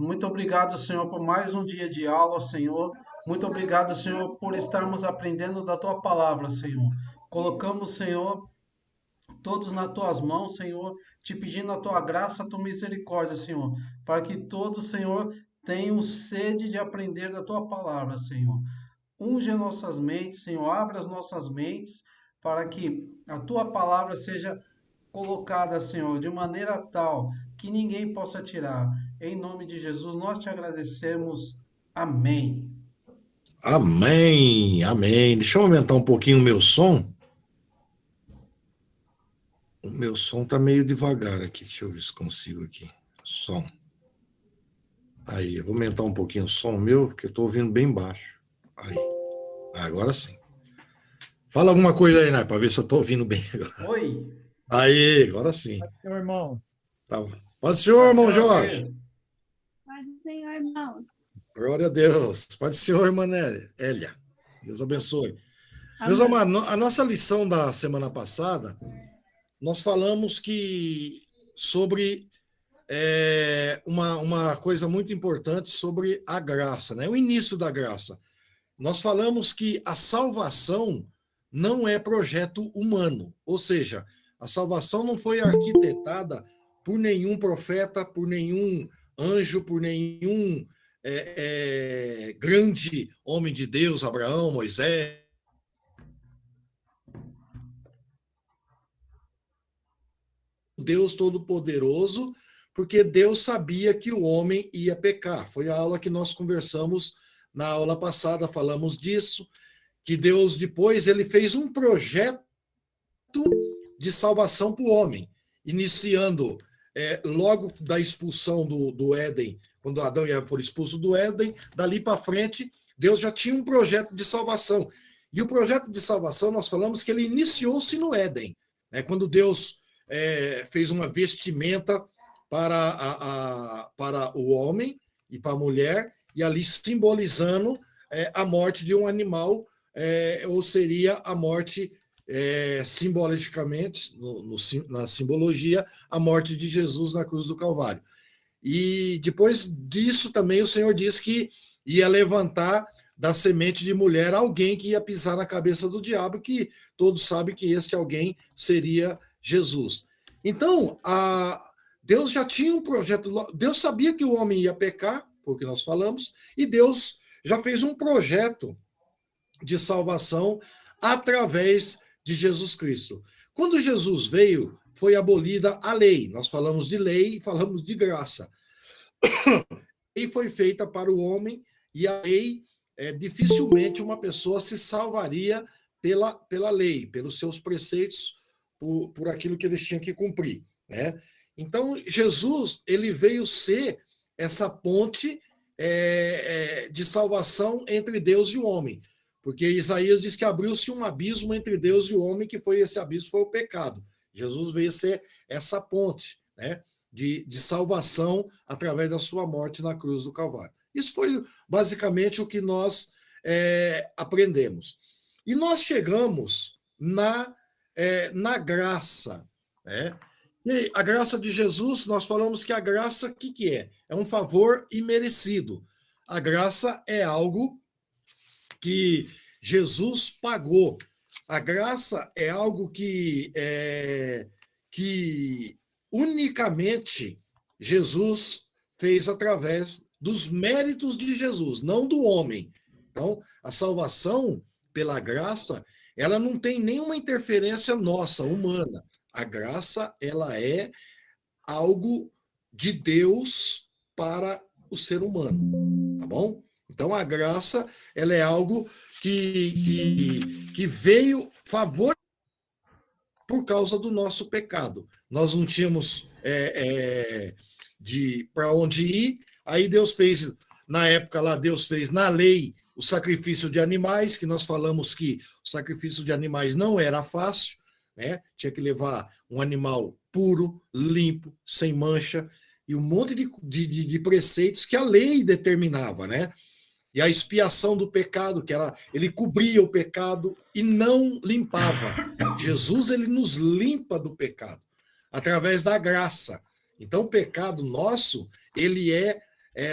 Muito obrigado, Senhor, por mais um dia de aula, Senhor. Muito obrigado, Senhor, por estarmos aprendendo da tua palavra, Senhor. Colocamos, Senhor, todos nas tuas mãos, Senhor, te pedindo a tua graça, a tua misericórdia, Senhor, para que todos, Senhor, tenham sede de aprender da tua palavra, Senhor. Unge as nossas mentes, Senhor, abre as nossas mentes para que a tua palavra seja colocada, Senhor, de maneira tal que ninguém possa tirar. Em nome de Jesus, nós te agradecemos. Amém. Amém, amém. Deixa eu aumentar um pouquinho o meu som. O meu som tá meio devagar aqui. Deixa eu ver se consigo aqui. Som. Aí, eu vou aumentar um pouquinho o som meu, porque eu tô ouvindo bem baixo. Aí. Agora sim. Fala alguma coisa aí, né, para ver se eu tô ouvindo bem agora. Oi, Aí, agora sim. Meu irmão. Tá bom. Pode Senhor, paz do irmão Senhor, Jorge. querido. Paz do Senhor, irmão. Glória a Deus. Pode Senhor, irmã Elia. Deus abençoe. Meus Amém. amados, a nossa lição da semana passada, nós falamos que sobre uma coisa muito importante sobre a graça, né? O início da graça. Nós falamos que a salvação não é projeto humano, ou seja, a salvação não foi arquitetada por nenhum profeta, por nenhum anjo, por nenhum grande homem de Deus, Abraão, Moisés, Deus Todo-Poderoso, porque Deus sabia que o homem ia pecar. Foi a aula que nós conversamos na aula passada, falamos disso, que Deus depois ele fez um projeto de salvação para o homem, iniciando logo da expulsão do Éden, quando Adão e Eva foram expulsos do Éden, dali para frente, Deus já tinha um projeto de salvação. E o projeto de salvação, nós falamos que ele iniciou-se no Éden, né? Quando Deus fez uma vestimenta para o homem e para a mulher, e ali simbolizando a morte de um animal, ou seria a morte, simbolicamente, na simbologia, a morte de Jesus na cruz do Calvário. E depois disso também o Senhor disse que ia levantar da semente de mulher alguém que ia pisar na cabeça do diabo, que todos sabem que este alguém seria Jesus. Então, Deus já tinha um projeto, Deus sabia que o homem ia pecar, porque nós falamos, e Deus já fez um projeto de salvação através de Jesus Cristo. Quando Jesus veio, foi abolida a lei. Nós falamos de lei e falamos de graça. A lei foi feita para o homem e a lei, dificilmente uma pessoa se salvaria pela lei, pelos seus preceitos, por aquilo que eles tinham que cumprir, né? Então, Jesus ele veio ser essa ponte de salvação entre Deus e o homem, porque Isaías diz que abriu-se um abismo entre Deus e o homem, que foi esse abismo, foi o pecado. Jesus veio ser essa ponte, né, de salvação através da sua morte na cruz do Calvário. Isso foi basicamente o que nós aprendemos. E nós chegamos na graça, né? E a graça de Jesus, nós falamos que a graça, o que é? É um favor imerecido. A graça é algo que Jesus pagou. A graça é algo que unicamente Jesus fez através dos méritos de Jesus, não do homem. Então, a salvação pela graça, ela não tem nenhuma interferência nossa, humana. A graça, ela é algo de Deus para o ser humano, tá bom? Então, a graça, ela é algo que veio favor por causa do nosso pecado. Nós não tínhamos para onde ir, aí Deus fez, na época lá, Deus fez na lei o sacrifício de animais, que nós falamos que o sacrifício de animais não era fácil, né? Tinha que levar um animal puro, limpo, sem mancha, e um monte de preceitos que a lei determinava, né? E a expiação do pecado, que era, ele cobria o pecado e não limpava. Jesus, ele nos limpa do pecado, através da graça. Então, o pecado nosso, ele é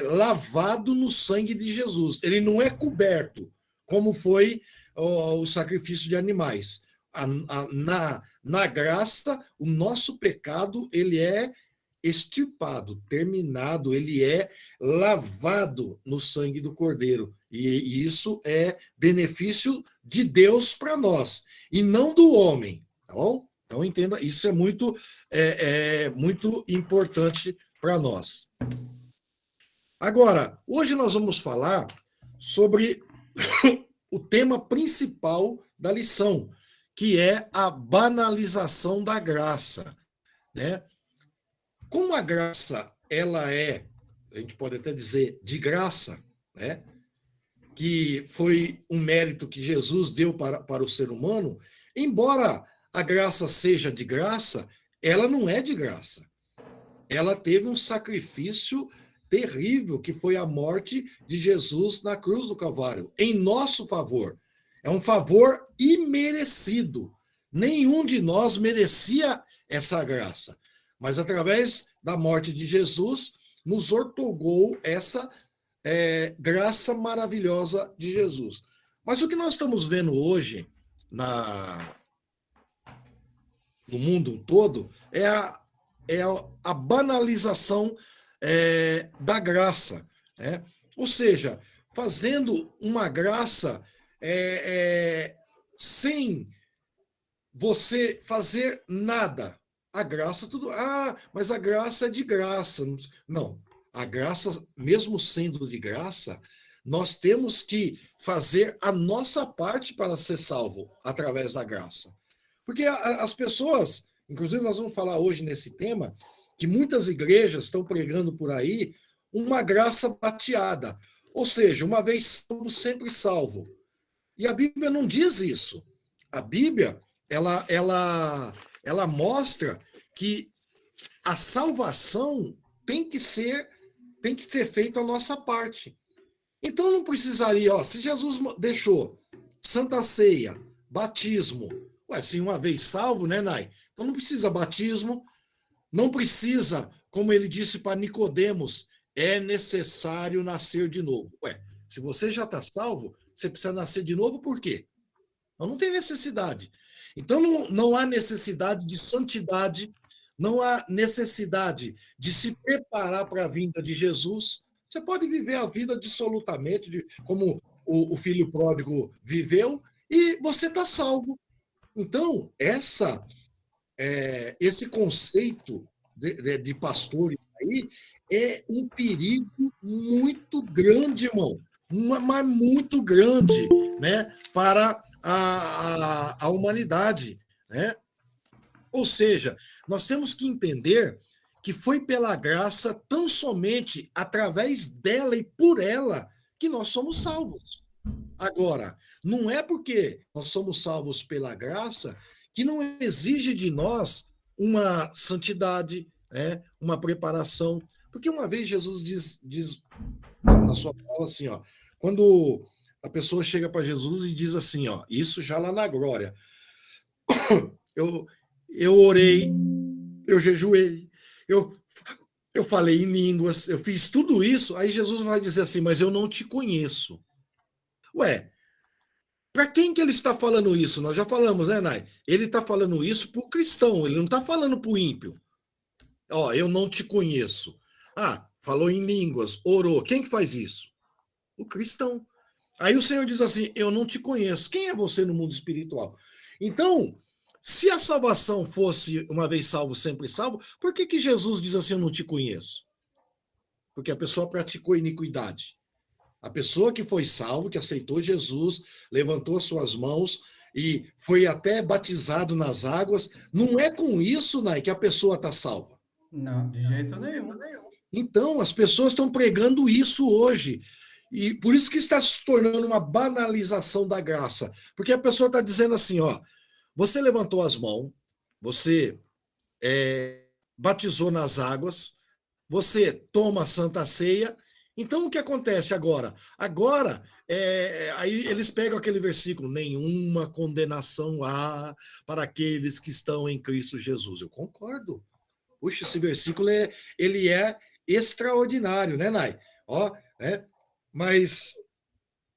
lavado no sangue de Jesus. Ele não é coberto, como foi o sacrifício de animais. Na graça, o nosso pecado ele é extirpado, terminado, ele é lavado no sangue do Cordeiro. E isso é benefício de Deus para nós, e não do homem. Tá bom? Então, entenda, isso é muito importante para nós. Agora, hoje nós vamos falar sobre o tema principal da lição, que é a banalização da graça, né? Como a graça, ela é, a gente pode até dizer, de graça, né? Que foi um mérito que Jesus deu para o ser humano, embora a graça seja de graça, ela não é de graça. Ela teve um sacrifício terrível, que foi a morte de Jesus na cruz do Calvário, em nosso favor. É um favor imerecido. Nenhum de nós merecia essa graça. Mas através da morte de Jesus, nos outorgou essa graça maravilhosa de Jesus. Mas o que nós estamos vendo hoje no mundo todo é a banalização da graça. Né? Ou seja, fazendo uma graça sem você fazer nada. A graça, tudo. Ah, mas a graça é de graça. Não. A graça, mesmo sendo de graça, nós temos que fazer a nossa parte para ser salvo através da graça. Porque as pessoas, inclusive nós vamos falar hoje nesse tema, que muitas igrejas estão pregando por aí uma graça prateada. Ou seja, uma vez salvo, sempre salvo. E a Bíblia não diz isso. A Bíblia, ela mostra que a salvação tem que ser feita a nossa parte. Então não precisaria, se Jesus deixou Santa Ceia, batismo, se uma vez salvo, né, Nai? Então não precisa batismo, não precisa, como ele disse para Nicodemos, é necessário nascer de novo. Se você já está salvo, você precisa nascer de novo por quê? Não tem necessidade. Então não há necessidade de santidade, não há necessidade de se preparar para a vinda de Jesus. Você pode viver a vida dissolutamente, como o filho pródigo viveu, e você está salvo. Então, esse conceito de pastores aí é um perigo muito grande, irmão. Mas muito grande, né, para a humanidade, né? Ou seja, nós temos que entender que foi pela graça, tão somente através dela e por ela, que nós somos salvos. Agora, não é porque nós somos salvos pela graça que não exige de nós uma santidade, né, uma preparação. Porque uma vez Jesus diz na sua palavra assim, quando a pessoa chega para Jesus e diz assim, isso já lá na glória, eu orei, eu jejuei, eu falei em línguas, eu fiz tudo isso, aí Jesus vai dizer assim, mas eu não te conheço. Para quem que ele está falando isso? Nós já falamos, né, Nai? Ele está falando isso para o cristão, ele não está falando para o ímpio. Eu não te conheço. Falou em línguas, orou. Quem que faz isso? O cristão. Aí o Senhor diz assim, eu não te conheço. Quem é você no mundo espiritual? Então, se a salvação fosse uma vez salvo, sempre salvo, por que Jesus diz assim, eu não te conheço? Porque a pessoa praticou iniquidade. A pessoa que foi salvo, que aceitou Jesus, levantou suas mãos e foi até batizado nas águas, não é com isso, Nai, que a pessoa está salva. Não, de jeito nenhum. Então, as pessoas estão pregando isso hoje. E por isso que está se tornando uma banalização da graça. Porque a pessoa está dizendo assim, você levantou as mãos, você batizou nas águas, você toma a Santa Ceia. Então, o que acontece agora? Agora, aí eles pegam aquele versículo, nenhuma condenação há para aqueles que estão em Cristo Jesus. Eu concordo. Puxa, esse versículo ele é extraordinário, né, Nai? Ó, né? Mas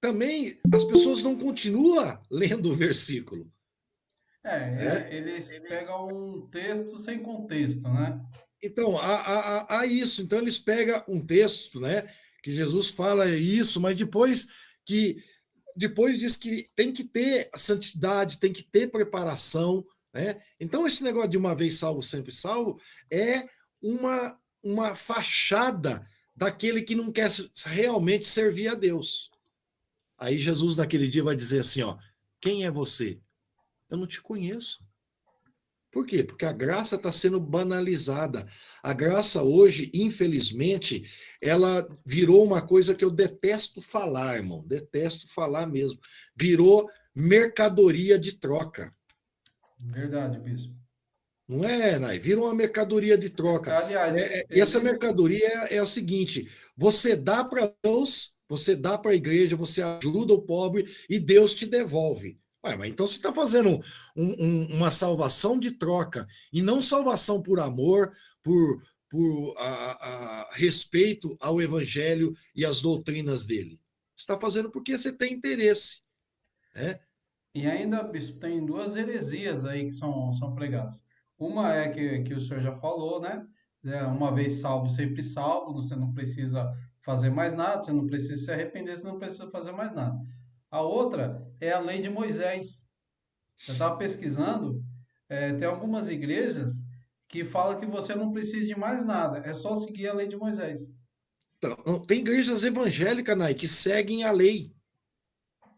também as pessoas não continuam lendo o versículo, né? Eles pegam um texto sem contexto, né? Então, há isso. Então, eles pegam um texto, né, que Jesus fala isso, mas que depois diz que tem que ter a santidade, tem que ter preparação, né? Então, esse negócio de uma vez salvo, sempre salvo, é uma fachada daquele que não quer realmente servir a Deus. Aí Jesus, naquele dia, vai dizer assim: ó, quem é você? Eu não te conheço. Por quê? Porque a graça está sendo banalizada. A graça hoje, infelizmente, ela virou uma coisa que eu detesto falar, irmão. Detesto falar mesmo. Virou mercadoria de troca. Verdade, bispo. Não é, Nai? Virou uma mercadoria de troca. Aliás, E essa existe. mercadoria é o seguinte: você dá para Deus, você dá para a igreja, você ajuda o pobre e Deus te devolve. Ué, mas então você está fazendo uma salvação de troca e não salvação por amor, por respeito ao evangelho e às doutrinas dele. Você está fazendo porque você tem interesse, né? E ainda, bispo, tem duas heresias aí que são pregadas. Uma é que o senhor já falou, né? Uma vez salvo, sempre salvo. Você não precisa fazer mais nada, você não precisa se arrepender, você não precisa fazer mais nada. A outra é a lei de Moisés. Eu estava pesquisando, tem algumas igrejas que falam que você não precisa de mais nada, é só seguir a lei de Moisés. Então, tem igrejas evangélicas, Nai, que seguem a lei.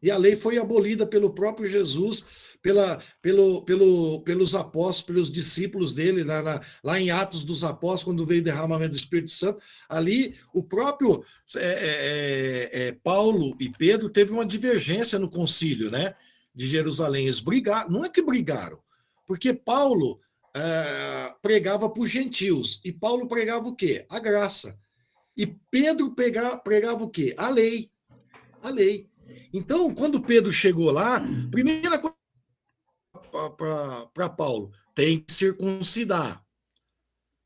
E a lei foi abolida pelo próprio Jesus, pelos apóstolos, pelos discípulos dele, lá em Atos dos Apóstolos, quando veio o derramamento do Espírito Santo. Ali, o próprio Paulo e Pedro teve uma divergência no concílio, né, de Jerusalém. Eles brigaram, não é que brigaram, porque Paulo pregava para os gentios, e Paulo pregava o quê? A graça. E Pedro pregava o quê? A lei. A lei. Então, quando Pedro chegou lá, primeira coisa para Paulo, tem que circuncidar.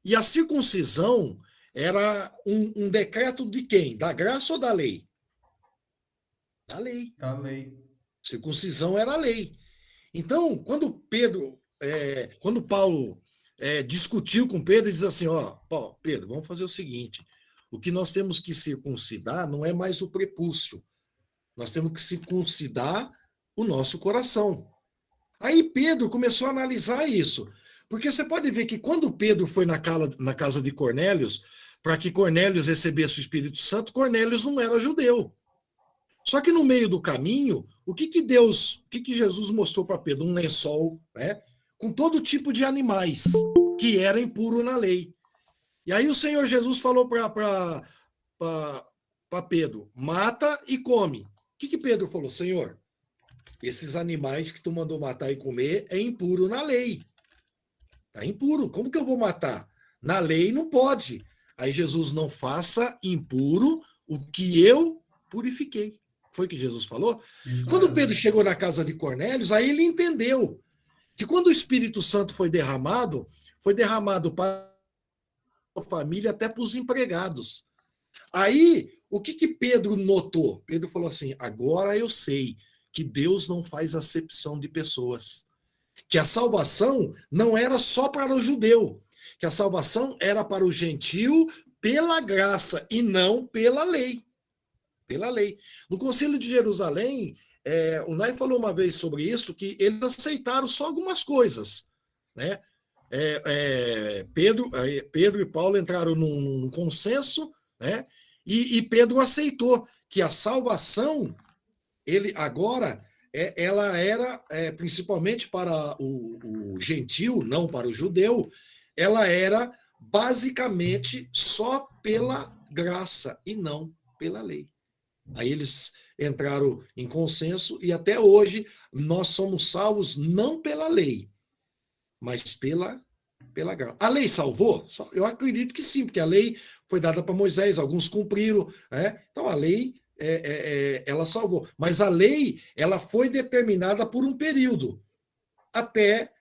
E a circuncisão era um decreto de quem? Da graça ou da lei? Da lei. A lei. Circuncisão era a lei. Então, quando Paulo discutiu com Pedro, ele diz assim: ó, Pedro, vamos fazer o seguinte: o que nós temos que circuncidar não é mais o prepúcio. Nós temos que circuncidar o nosso coração. Aí Pedro começou a analisar isso. Porque você pode ver que quando Pedro foi na casa de Cornélios, para que Cornélios recebesse o Espírito Santo, Cornélios não era judeu. Só que no meio do caminho, o que Jesus mostrou para Pedro? Um lençol, né, com todo tipo de animais, que era impuro na lei. E aí o Senhor Jesus falou para Pedro: mata e come. O que Pedro falou? Senhor, esses animais que tu mandou matar e comer é impuro na lei. Tá impuro. Como que eu vou matar? Na lei não pode. Aí Jesus: não faça impuro o que eu purifiquei. Foi o que Jesus falou? Isso Quando mesmo. Pedro chegou na casa de Cornélios, aí ele entendeu que quando o Espírito Santo foi derramado para a família, até para os empregados. Aí, o que Pedro notou? Pedro falou assim: agora eu sei que Deus não faz acepção de pessoas. Que a salvação não era só para o judeu, que a salvação era para o gentio pela graça e não pela lei. Pela lei. No Concílio de Jerusalém, o Nai falou uma vez sobre isso, que eles aceitaram só algumas coisas, né? Pedro e Paulo entraram num consenso, né? E Pedro aceitou que a salvação, ele agora, ela era principalmente para o gentil, não para o judeu, ela era basicamente só pela graça e não pela lei. Aí eles entraram em consenso e até hoje nós somos salvos não pela lei, mas pela graça. A lei salvou? Eu acredito que sim, porque a lei foi dada para Moisés, alguns cumpriram, né? Então a lei ela salvou. Mas a lei ela foi determinada por um período, até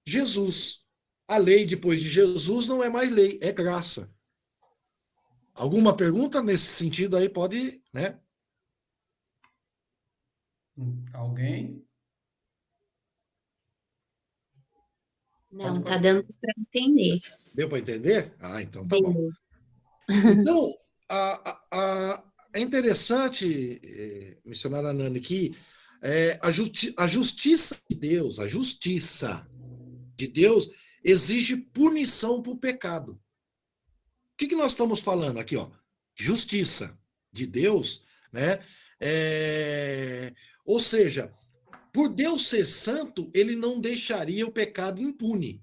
Jesus. A lei depois de Jesus não é mais lei, é graça. Alguma pergunta nesse sentido aí pode, né? Alguém? Pode Não, tá continuar. dando para entender. Deu para entender? Ah, então tá bom. Deu. Então, é interessante, missionária Nani, que a justiça de Deus, exige punição para o pecado. O que nós estamos falando aqui, ó? Justiça de Deus, né? Ou seja, por Deus ser santo, ele não deixaria o pecado impune.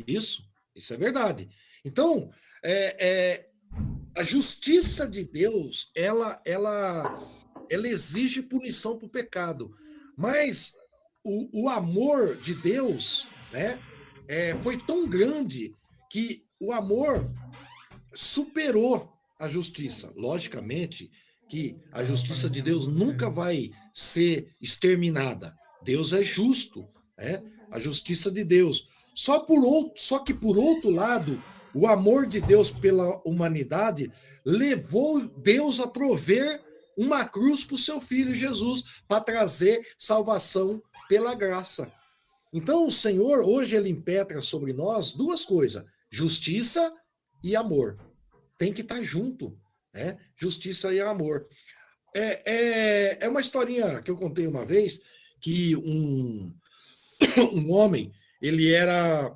Isso é verdade. Então, a justiça de Deus, ela exige punição para o pecado. Mas o amor de Deus, né, foi tão grande que o amor superou a justiça. Logicamente que a justiça de Deus nunca vai ser exterminada. Deus é justo, né? A justiça de Deus. Só que por outro lado, o amor de Deus pela humanidade levou Deus a prover uma cruz para o seu filho Jesus, para trazer salvação pela graça. Então o Senhor hoje ele impetra sobre nós duas coisas: justiça e amor. Tem que estar junto, né? Justiça e amor. É uma historinha que eu contei uma vez, que um homem, ele era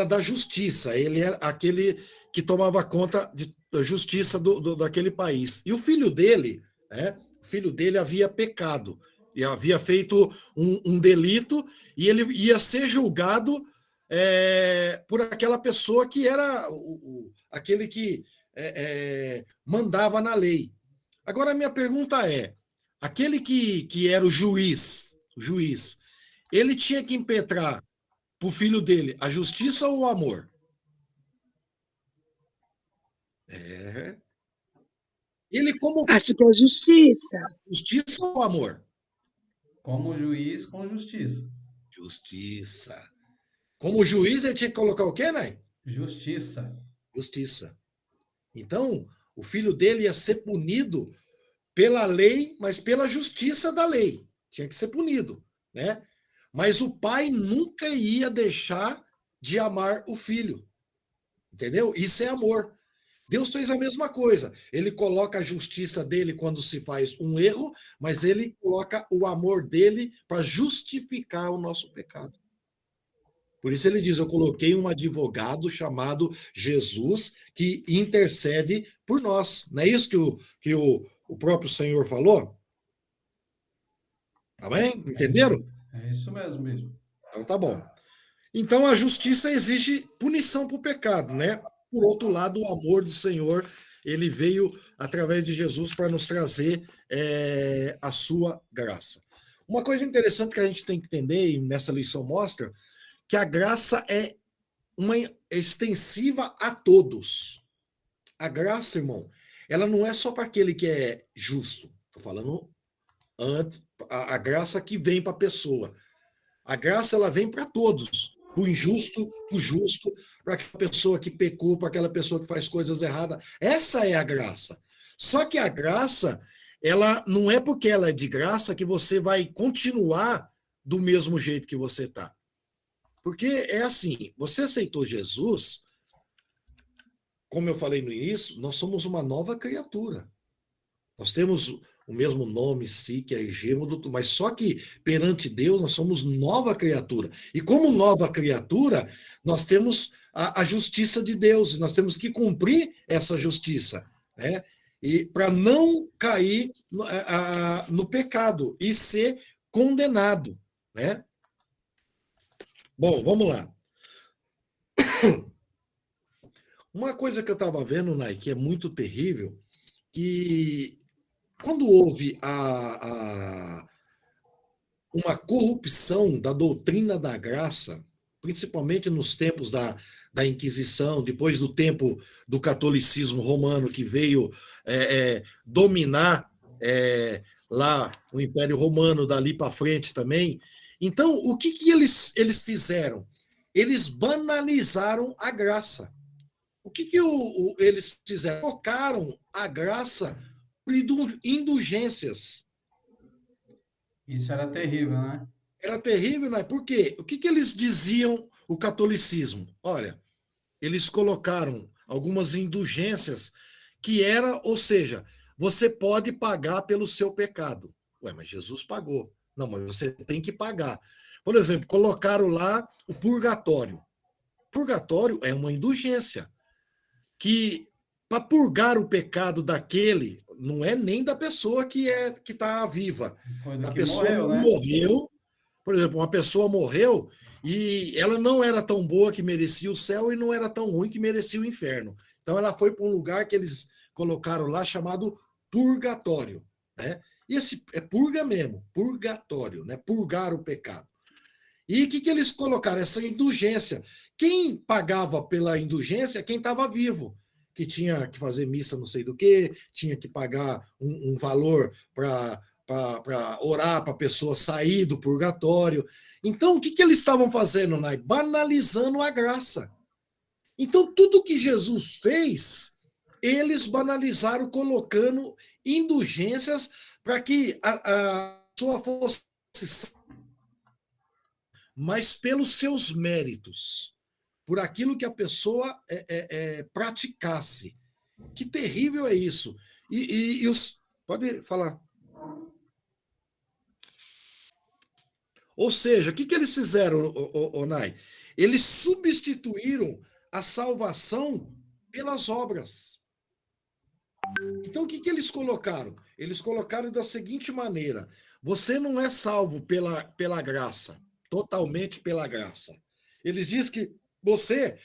da justiça, ele era aquele que tomava conta da justiça daquele país. E o filho dele, né? O filho dele havia pecado, e havia feito um delito, e ele ia ser julgado por aquela pessoa que era aquele que mandava na lei. Agora, a minha pergunta é, aquele que era o juiz, ele tinha que impetrar para o filho dele a justiça ou o amor? Ele como Acho que é justiça. justiça ou amor? Como juiz com justiça. Justiça. Como juiz, ele tinha que colocar o quê, né? Justiça. Justiça. Então, o filho dele ia ser punido pela lei, mas pela justiça da lei. Tinha que ser punido, né? Mas o pai nunca ia deixar de amar o filho. Entendeu? Isso é amor. Deus fez a mesma coisa. Ele coloca a justiça dele quando se faz um erro, mas ele coloca o amor dele para justificar o nosso pecado. Por isso ele diz, eu coloquei um advogado chamado Jesus que intercede por nós. Não é isso que o próprio Senhor falou? Amém? Entenderam? É isso mesmo. Então tá bom. Então a justiça exige punição para o pecado, né? Por outro lado, o amor do Senhor, ele veio através de Jesus para nos trazer a sua graça. Uma coisa interessante que a gente tem que entender, e nessa lição mostra, que a graça é extensiva a todos. A graça, irmão, ela não é só para aquele que é justo. Estou falando a graça que vem para a pessoa. A graça, ela vem para todos. O injusto, o justo, para aquela pessoa que pecou, para aquela pessoa que faz coisas erradas. Essa é a graça. Só que a graça, ela não é porque ela é de graça que você vai continuar do mesmo jeito que você está. Porque é assim, você aceitou Jesus, como eu falei no início, nós somos uma nova criatura. Nós temos o mesmo nome, si, que é Egêmodo, mas só que perante Deus nós somos nova criatura. E como nova criatura, nós temos a justiça de Deus, e nós temos que cumprir essa justiça, né? E para não cair no pecado e ser condenado, né? Bom, vamos lá. Uma coisa que eu estava vendo, Nai, que é muito terrível, que quando houve uma corrupção da doutrina da graça, principalmente nos tempos da Inquisição, depois do tempo do catolicismo romano, que veio dominar lá o Império Romano, dali para frente também. Então, o que eles fizeram? eles banalizaram a graça. O que eles fizeram? Colocaram a graça por indulgências. Isso era terrível, né? Era terrível, né? Por quê? O que eles diziam, o catolicismo? Olha, eles colocaram algumas indulgências que era, ou seja, você pode pagar pelo seu pecado. Ué, mas Jesus pagou. Não, mas você tem que pagar. Por exemplo, colocaram lá o purgatório. Purgatório é uma indulgência que para purgar o pecado daquele não é nem da pessoa que está viva, Foi do da que pessoa morreu, que né? morreu. Por exemplo, uma pessoa morreu e ela não era tão boa que merecia o céu e não era tão ruim que merecia o inferno. Então ela foi para um lugar que eles colocaram lá chamado purgatório, né? E esse é purga mesmo, purgatório, né? Purgar o pecado. E o que eles colocaram? Essa indulgência. Quem pagava pela indulgência? Quem estava vivo, que tinha que fazer missa não sei do que, tinha que pagar um valor para orar para a pessoa sair do purgatório. Então, o que eles estavam fazendo, Nai? Banalizando a graça. Então, tudo que Jesus fez, eles banalizaram colocando indulgências para que a pessoa fosse, mas pelos seus méritos, por aquilo que a pessoa praticasse. Que terrível é isso. E os. Pode falar. Ou seja, o que eles fizeram, Nai? Eles substituíram a salvação pelas obras. Então, o que eles colocaram? Eles colocaram da seguinte maneira: você não é salvo pela graça, totalmente pela graça. Eles dizem que você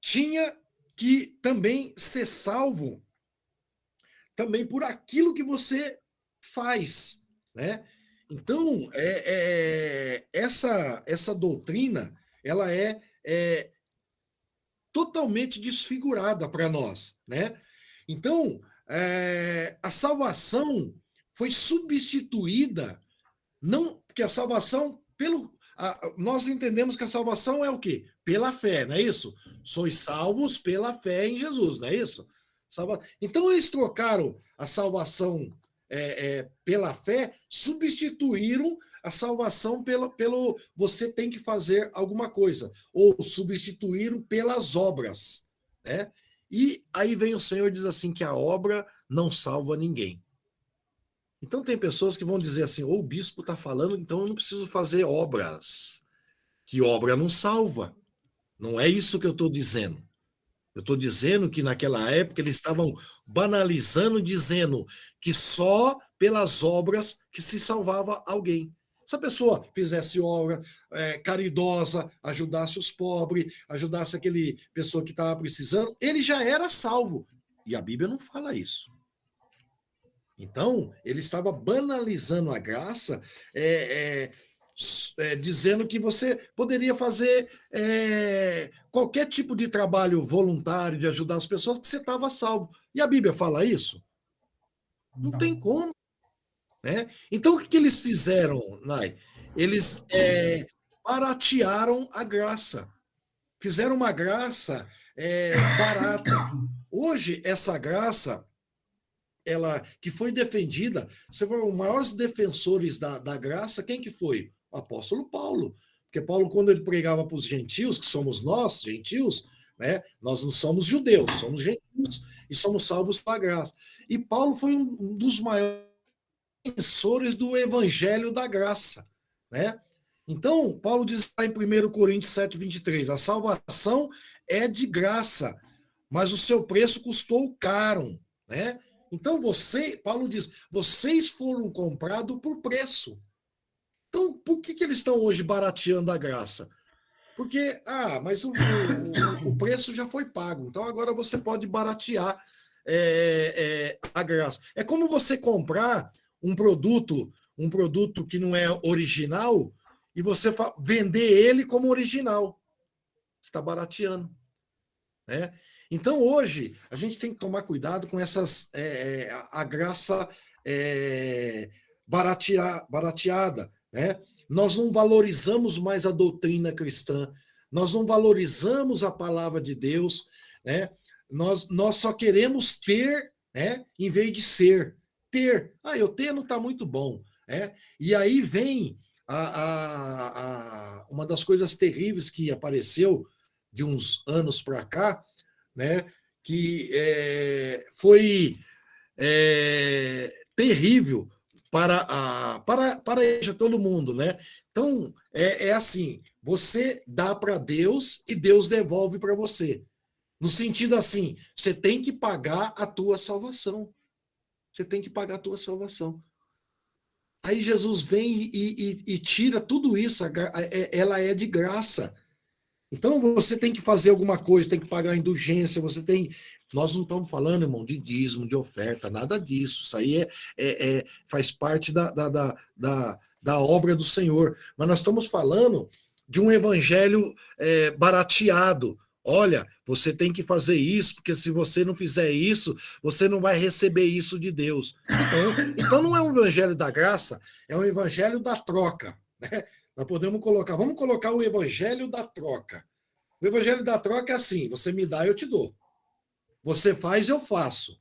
tinha que também ser salvo também por aquilo que você faz, né? Então, essa doutrina, ela é totalmente desfigurada para nós, né? Então, a salvação foi substituída, não porque a salvação, nós entendemos que a salvação é o quê? Pela fé, não é isso? Sois salvos pela fé em Jesus, não é isso? Então, eles trocaram a salvação pela fé, substituíram a salvação pelo você tem que fazer alguma coisa, ou substituíram pelas obras, né? E aí vem o Senhor e diz assim que a obra não salva ninguém. Então tem pessoas que vão dizer assim, ou o bispo está falando, então eu não preciso fazer obras, que obra não salva. Não é isso que eu estou dizendo. Eu estou dizendo que naquela época eles estavam banalizando, dizendo que só pelas obras que se salvava alguém. Se a pessoa fizesse obra caridosa, ajudasse os pobres, ajudasse aquele pessoa que estava precisando, ele já era salvo. E a Bíblia não fala isso. Então, ele estava banalizando a graça, dizendo que você poderia fazer qualquer tipo de trabalho voluntário, de ajudar as pessoas, que você estava salvo. E a Bíblia fala isso? Não tem como. Né? Então, o que eles fizeram, Nai? Eles baratearam a graça. Fizeram uma graça barata. Hoje, essa graça, ela que foi defendida, você foi os maiores defensores da graça, quem que foi? O apóstolo Paulo. Porque Paulo, quando ele pregava para os gentios, que somos nós, gentios, né? Nós não somos judeus, somos gentios e somos salvos pela graça. E Paulo foi um dos maiores defensores do evangelho da graça, né? Então, Paulo diz lá em 1 Coríntios 7:23, a salvação é de graça, mas o seu preço custou caro, né? Então Paulo diz, vocês foram comprados por preço. Então, por que eles estão hoje barateando a graça? Porque, mas o preço já foi pago, então agora você pode baratear a graça. É como você comprar um produto que não é original e você vender ele como original. Você está barateando, né? Então, hoje, a gente tem que tomar cuidado com a graça barateada, né? Nós não valorizamos mais a doutrina cristã, nós não valorizamos a palavra de Deus, né? Nós só queremos ter, né, em vez de ser. Ter. Ah, eu tendo está muito bom. Né? E aí vem uma das coisas terríveis que apareceu de uns anos para cá, né, que foi terrível para todo mundo, né? Então, assim, você dá para Deus e Deus devolve para você. No sentido assim, você tem que pagar a tua salvação. Você tem que pagar a tua salvação. Aí Jesus vem e tira tudo isso, ela é de graça. Então você tem que fazer alguma coisa, tem que pagar a indulgência, você tem. Nós não estamos falando, irmão, de dízimo, de oferta, nada disso. Isso aí faz parte da obra do Senhor. Mas nós estamos falando de um evangelho barateado. Olha, você tem que fazer isso, porque se você não fizer isso, você não vai receber isso de Deus. Então não é um evangelho da graça, é um evangelho da troca. Né? Nós podemos colocar, vamos colocar o evangelho da troca. O evangelho da troca é assim: você me dá, eu te dou. Você faz, eu faço.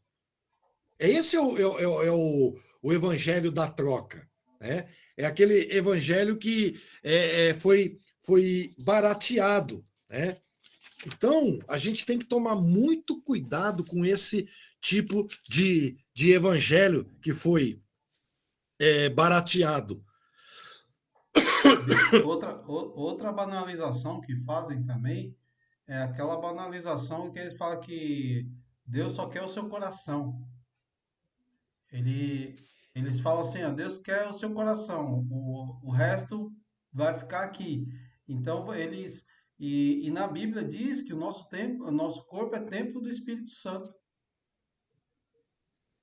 Esse é o evangelho da troca. Né? É aquele evangelho que foi barateado. Né? Então, a gente tem que tomar muito cuidado com esse tipo de evangelho que foi barateado. Outra banalização que fazem também é aquela banalização que eles falam que Deus só quer o seu coração. Eles falam assim, ó, Deus quer o seu coração, o resto vai ficar aqui. Então e na Bíblia diz que o nosso corpo é templo do Espírito Santo.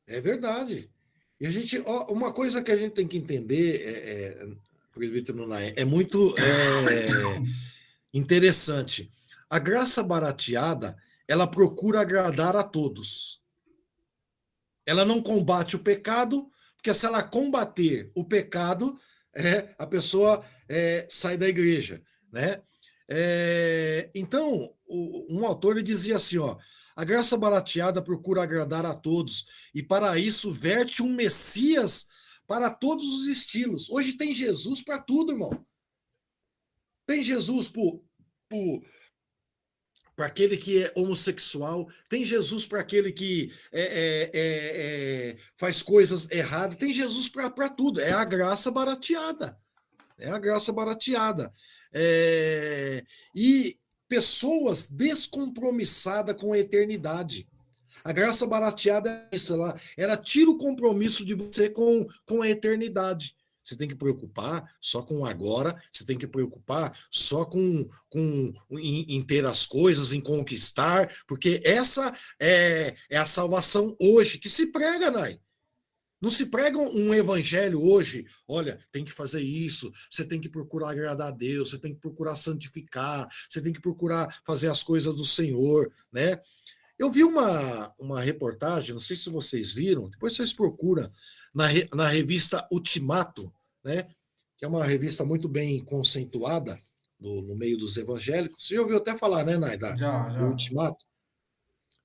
É verdade. E a gente, uma coisa que a gente tem que entender, presbítero Naé, é muito interessante. A graça barateada, ela procura agradar a todos. Ela não combate o pecado, porque se ela combater o pecado, a pessoa sai da igreja, né? Então, um autor ele dizia assim, ó: a graça barateada procura agradar a todos e para isso verte um Messias para todos os estilos. Hoje tem Jesus para tudo, irmão. Tem Jesus para aquele que é homossexual, tem Jesus para aquele que faz coisas erradas, tem Jesus para tudo. É a graça barateada. É a graça barateada. E pessoas descompromissadas com a eternidade. A graça barateada é isso, ela tira o compromisso de você com a eternidade. Você tem que preocupar só com o agora, você tem que preocupar só em ter as coisas, em conquistar, porque essa é a salvação hoje, que se prega, Nai. Não se prega um evangelho hoje, olha, tem que fazer isso, você tem que procurar agradar a Deus, você tem que procurar santificar, você tem que procurar fazer as coisas do Senhor, né? Eu vi uma reportagem, não sei se vocês viram, depois vocês procuram, na revista Ultimato, né? Que é uma revista muito bem conceituada no meio dos evangélicos. Você já ouviu até falar, né, Nai, Já, do já. Ultimato?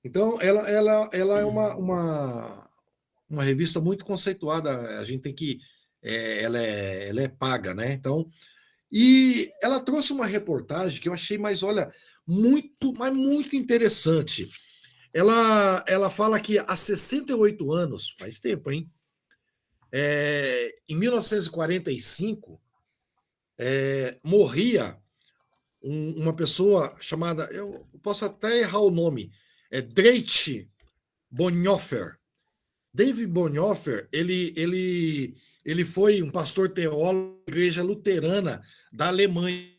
Então, ela é uma revista muito conceituada, a gente tem que. Ela é paga, né? Então, e ela trouxe uma reportagem que eu achei, mas olha, mas muito interessante. Ela fala que há 68 anos, faz tempo, hein? Em 1945, morria uma pessoa chamada, eu posso até errar o nome, Dietrich Bonhoeffer. David Bonhoeffer, ele foi um pastor teólogo da igreja luterana da Alemanha.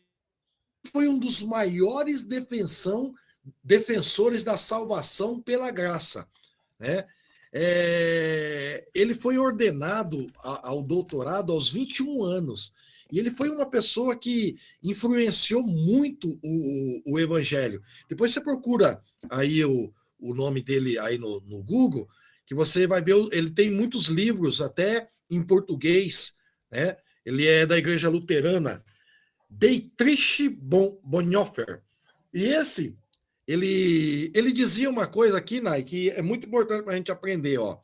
Foi um dos maiores defensores da salvação pela graça. Né? Ele foi ordenado ao doutorado aos 21 anos. E ele foi uma pessoa que influenciou muito o evangelho. Depois você procura aí o nome dele aí no Google, que você vai ver, ele tem muitos livros, até em português, né? Ele é da igreja luterana. Dietrich Bonhoeffer. E ele dizia uma coisa aqui, Nai, que é muito importante para a gente aprender, ó.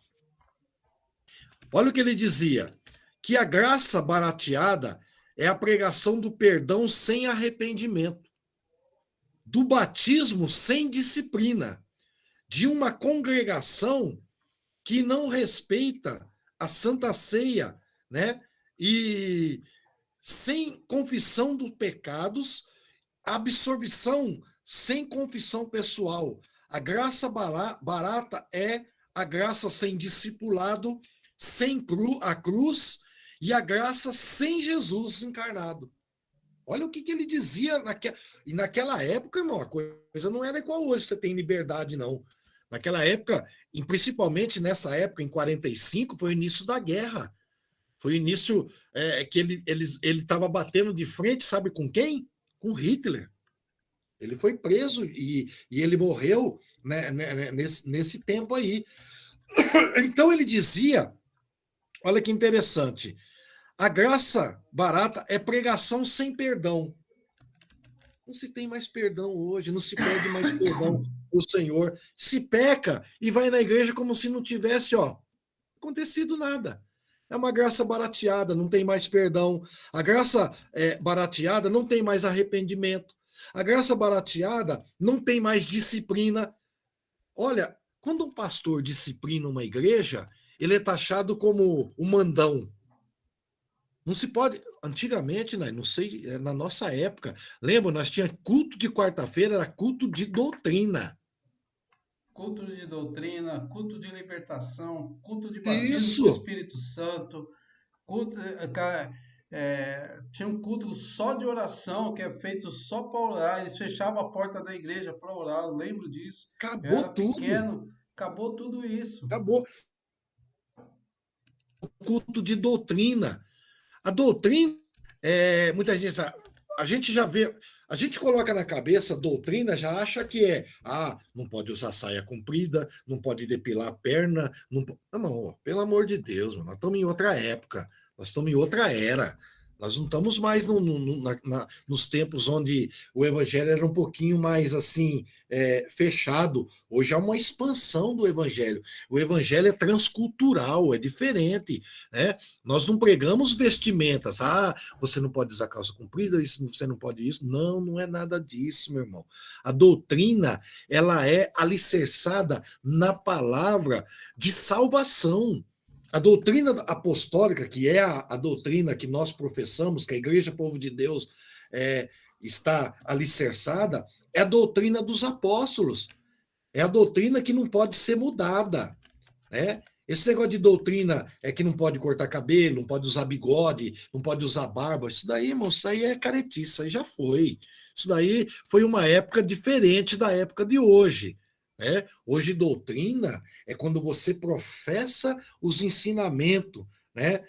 Olha o que ele dizia, que a graça barateada é a pregação do perdão sem arrependimento, do batismo sem disciplina, de uma congregação que não respeita a Santa Ceia, né? E sem confissão dos pecados, absorção sem confissão pessoal. A graça barata é a graça sem discipulado, sem a cruz e a graça sem Jesus encarnado. Olha o que ele dizia naquela época, irmão, a coisa não era igual hoje, você tem liberdade, não. Naquela época, e principalmente nessa época, em 45, foi o início da guerra. Foi o início que ele estava batendo de frente, sabe com quem? Com Hitler. Ele foi preso e ele morreu, né, nesse tempo aí. Então ele dizia, olha que interessante, a graça barata é pregação sem perdão. Não se tem mais perdão hoje, não se pede mais perdão do Senhor. Se peca e vai na igreja como se não tivesse, acontecido nada. É uma graça barateada, não tem mais perdão. A graça barateada não tem mais arrependimento. A graça barateada não tem mais disciplina. Olha, quando um pastor disciplina uma igreja, ele é taxado como o mandão. Não se pode. Antigamente, né, não sei, na nossa época, lembra, nós tínhamos culto de quarta-feira, era culto de doutrina. Culto de doutrina, culto de libertação, culto de batismo Isso. com o Espírito Santo, culto, tinha um culto só de oração, que é feito só para orar. Eles fechavam a porta da igreja para orar, eu lembro disso. Eu Acabou era tudo. pequeno, acabou tudo isso. Acabou. Culto de doutrina. A doutrina, muita gente, a gente já vê, a gente coloca na cabeça a doutrina, já acha que não pode usar saia comprida, não pode depilar a perna, não, pelo amor de Deus, mano, nós estamos em outra época, nós estamos em outra era. Nós não estamos mais nos tempos onde o evangelho era um pouquinho mais assim, fechado. Hoje há uma expansão do evangelho. O evangelho é transcultural, é diferente, né? Nós não pregamos vestimentas. Você não pode usar calça comprida, você não pode isso. Não, não é nada disso, meu irmão. A doutrina, ela é alicerçada na palavra de salvação. A doutrina apostólica, que é a doutrina que nós professamos, que a Igreja Povo de Deus está alicerçada, é a doutrina dos apóstolos. É a doutrina que não pode ser mudada, né? Esse negócio de doutrina que não pode cortar cabelo, não pode usar bigode, não pode usar barba, isso daí, irmão, isso aí é caretice, isso aí já foi. Isso daí foi uma época diferente da época de hoje. Hoje, doutrina é quando você professa os ensinamentos, né?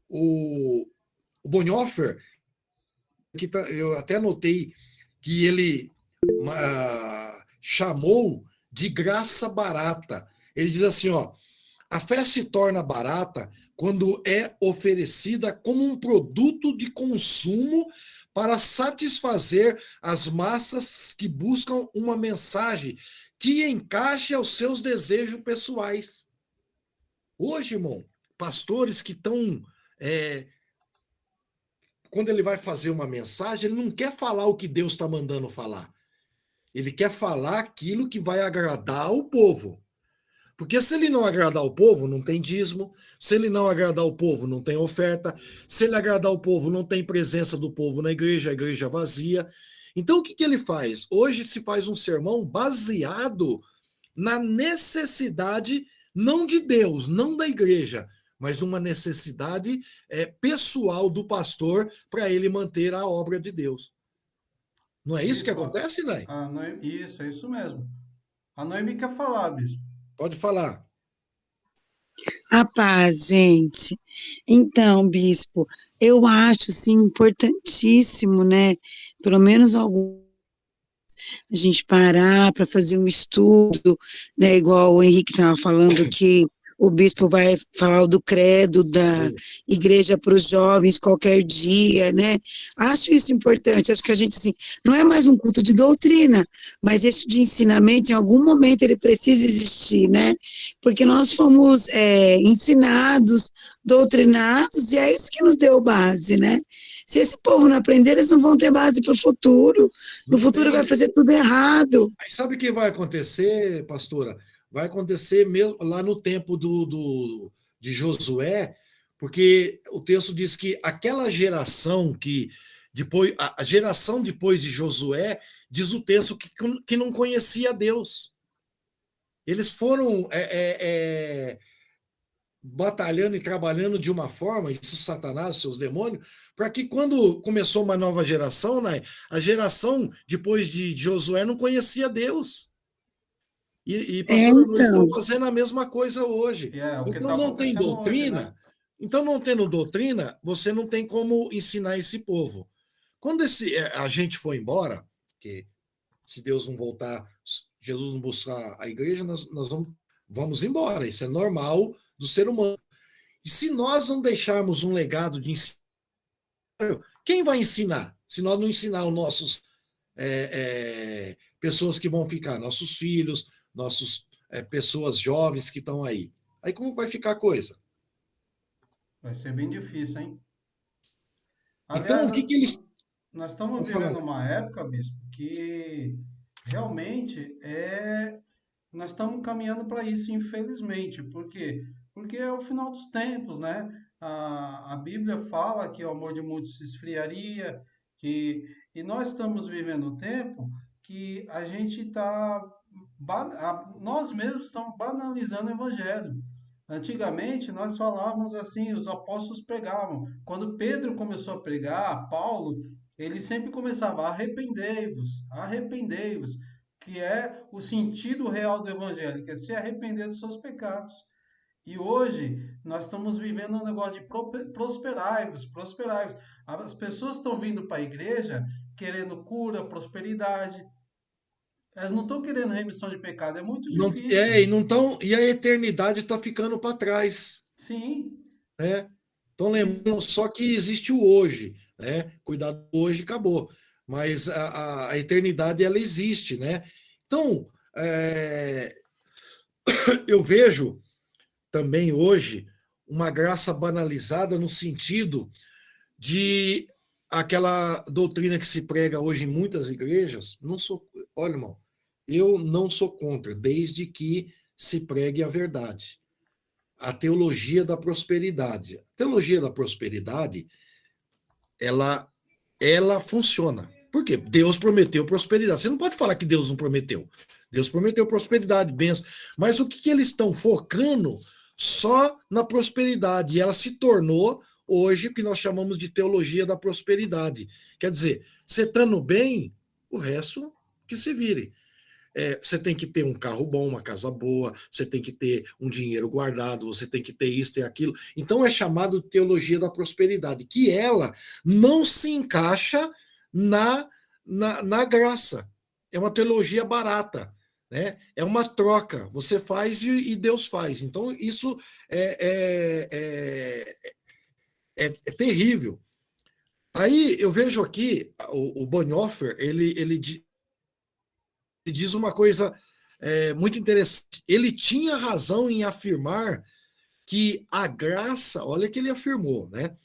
O Bonhoeffer, eu até anotei que ele chamou de graça barata. Ele diz assim, a fé se torna barata quando é oferecida como um produto de consumo para satisfazer as massas que buscam uma mensagem que encaixe aos seus desejos pessoais. Hoje, irmão, pastores que estão... quando ele vai fazer uma mensagem, ele não quer falar o que Deus está mandando falar. Ele quer falar aquilo que vai agradar o povo. Porque se ele não agradar o povo, não tem dízimo. Se ele não agradar o povo, não tem oferta. Se ele agradar o povo, não tem presença do povo na igreja, a igreja vazia. Então, o que ele faz? Hoje se faz um sermão baseado na necessidade, não de Deus, não da igreja, mas numa necessidade pessoal do pastor para ele manter a obra de Deus. Não é isso que acontece, Ney? Isso, é isso mesmo. A Noemi quer falar, bispo. Pode falar. A paz, gente. Então, bispo, eu acho, assim, importantíssimo, né? Pelo menos a gente parar para fazer um estudo, né? Igual o Henrique estava falando que o bispo vai falar do credo da igreja para os jovens qualquer dia, né? Acho isso importante, acho que a gente, assim, não é mais um culto de doutrina, mas esse de ensinamento, em algum momento ele precisa existir, né? Porque nós fomos ensinados, doutrinados, e é isso que nos deu base, né? Se esse povo não aprender, eles não vão ter base para o futuro. No futuro vai fazer tudo errado. Aí sabe o que vai acontecer, pastora? Vai acontecer mesmo lá no tempo de Josué, porque o texto diz que aquela geração que depois, a geração depois de Josué, diz o texto que não conhecia Deus. Eles foram batalhando e trabalhando de uma forma, isso Satanás, seus demônios, para que quando começou uma nova geração, né, a geração depois de Josué não conhecia Deus. Pastor, eles estão fazendo a mesma coisa hoje. O que então tá não tem doutrina, hoje, né? Então não tendo doutrina, você não tem como ensinar esse povo. Quando a gente for embora, que se Deus não voltar, Jesus não buscar a igreja, nós vamos embora. Isso é normal do ser humano. E se nós não deixarmos um legado de ensino, quem vai ensinar? Se nós não ensinar os nossos pessoas que vão ficar, nossos filhos, pessoas jovens que estão aí. Aí como vai ficar a coisa? Vai ser bem difícil, hein? Então, Aliás, o que eles... nós estamos vivendo uma época, bispo, que realmente nós estamos caminhando para isso, infelizmente. Por quê? Porque é o final dos tempos, né? A Bíblia fala que o amor de muitos se esfriaria, e nós estamos vivendo um tempo que a gente está... Nós mesmos estamos banalizando o evangelho. Antigamente nós falávamos assim, os apóstolos pregavam. Quando Pedro começou a pregar, Paulo, ele sempre começava: arrependei-vos, arrependei-vos, que é o sentido real do evangelho, que é se arrepender dos seus pecados. E hoje nós estamos vivendo um negócio de prosperai-vos, prosperai-vos. As pessoas estão vindo para a igreja querendo cura, prosperidade. Elas não estão querendo remissão de pecado, é muito não, difícil. e não tão, e a eternidade está ficando para trás. Sim. Né? Então, lembrando só que existe o hoje, né? Cuidado, hoje acabou. Mas a eternidade, ela existe, né? Então, eu vejo também hoje uma graça banalizada no sentido de aquela doutrina que se prega hoje em muitas igrejas. Olha, irmão, eu não sou contra, desde que se pregue a verdade. A teologia da prosperidade. A teologia da prosperidade, ela funciona. Por quê? Deus prometeu prosperidade. Você não pode falar que Deus não prometeu. Deus prometeu prosperidade, bênção. Mas o que eles estão focando só na prosperidade? E ela se tornou, hoje, o que nós chamamos de teologia da prosperidade. Quer dizer, você estando bem, o resto que se vire. Você tem que ter um carro bom, uma casa boa, você tem que ter um dinheiro guardado, você tem que ter isso e aquilo. Então é chamado de teologia da prosperidade, que ela não se encaixa na graça. É uma teologia barata, né? É uma troca. Você faz e Deus faz. Então isso é terrível. Aí eu vejo aqui o Bonhoeffer, ele diz uma coisa muito interessante. Ele tinha razão em afirmar que a graça, olha que ele afirmou, né?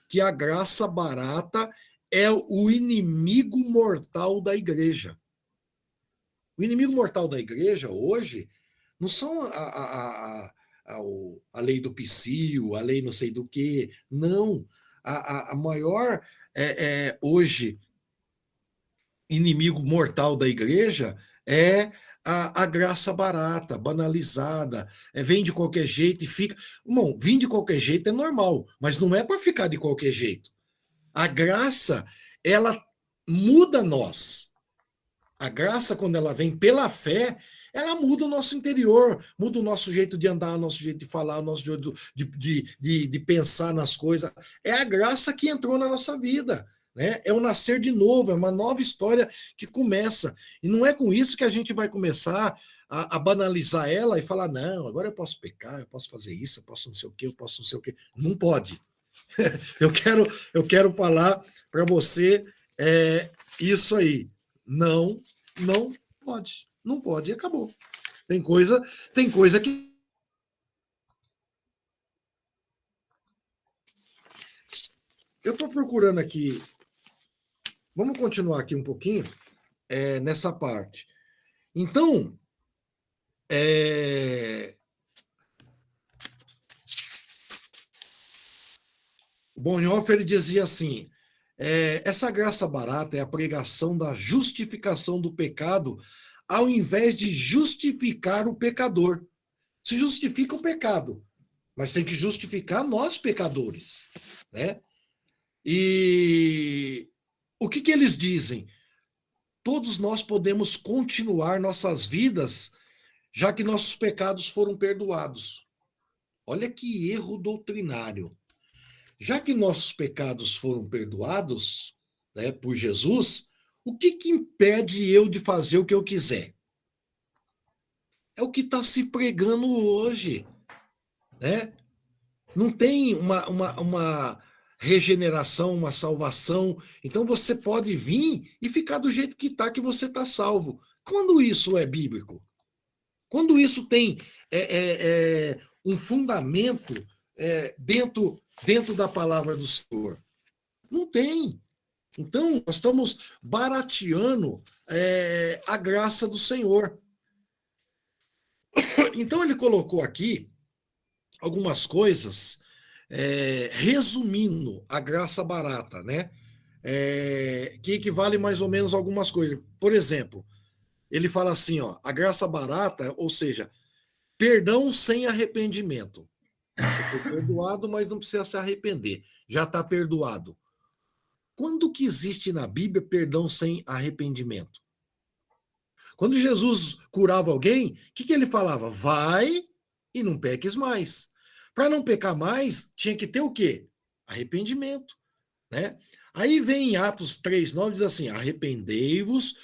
Que a graça barata é o inimigo mortal da igreja. O inimigo mortal da igreja hoje não são a lei do psíquio, a lei não sei do que, não. A maior hoje inimigo mortal da igreja é a graça barata, banalizada, vem de qualquer jeito e fica... Bom, vir de qualquer jeito é normal, mas não é para ficar de qualquer jeito. A graça, ela muda nós. A graça, quando ela vem pela fé, ela muda o nosso interior, muda o nosso jeito de andar, o nosso jeito de falar, o nosso jeito de pensar nas coisas. É a graça que entrou na nossa vida. né? É o nascer de novo, é uma nova história que começa. E não é com isso que a gente vai começar a banalizar ela e falar, não, agora eu posso pecar, eu posso fazer isso, eu posso não sei o quê, eu posso não sei o quê. Não pode. Eu quero falar para você isso aí. Não, não pode. Não pode e acabou. Tem coisa que. Eu estou procurando aqui. Vamos continuar aqui um pouquinho nessa parte. Então, Bonhoeffer ele dizia assim: essa graça barata é a pregação da justificação do pecado, ao invés de justificar o pecador. Se justifica o pecado, mas tem que justificar nós pecadores, né? E o que eles dizem? Todos nós podemos continuar nossas vidas, já que nossos pecados foram perdoados. Olha que erro doutrinário. Já que nossos pecados foram perdoados, né, por Jesus, o que impede eu de fazer o que eu quiser? É o que está se pregando hoje, né? Não tem uma regeneração, uma salvação. Então você pode vir e ficar do jeito que está, que você está salvo. Quando isso é bíblico? Quando isso tem um fundamento dentro da palavra do Senhor? Não tem. Então, nós estamos barateando a graça do Senhor. Então, ele colocou aqui algumas coisas, resumindo a graça barata, né? Que equivale mais ou menos a algumas coisas. Por exemplo, ele fala assim, ó, a graça barata, ou seja, perdão sem arrependimento. Você foi perdoado, mas não precisa se arrepender. Já está perdoado. Quando que existe na Bíblia perdão sem arrependimento? Quando Jesus curava alguém, o que ele falava? Vai e não peques mais. Para não pecar mais, tinha que ter o quê? Arrependimento, né? Aí vem em Atos 3:9, diz assim, arrependei-vos,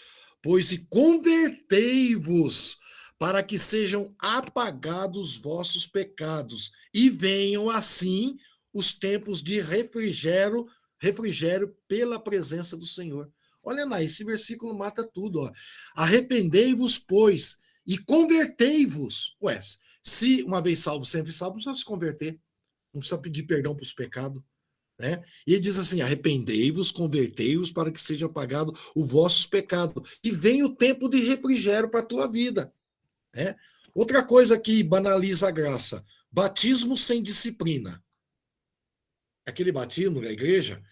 pois e convertei-vos, para que sejam apagados vossos pecados, e venham assim os tempos de refrigério pela presença do Senhor. Olha lá, esse versículo mata tudo. Ó. Arrependei-vos, pois, e convertei-vos. Ué, se uma vez salvo, sempre salvo, não precisa se converter. Não precisa pedir perdão para os pecados. Né? E ele diz assim, arrependei-vos, convertei-vos, para que seja apagado o vosso pecado. E vem o tempo de refrigério para a tua vida. Né? Outra coisa que banaliza a graça, batismo sem disciplina. Aquele batismo da igreja,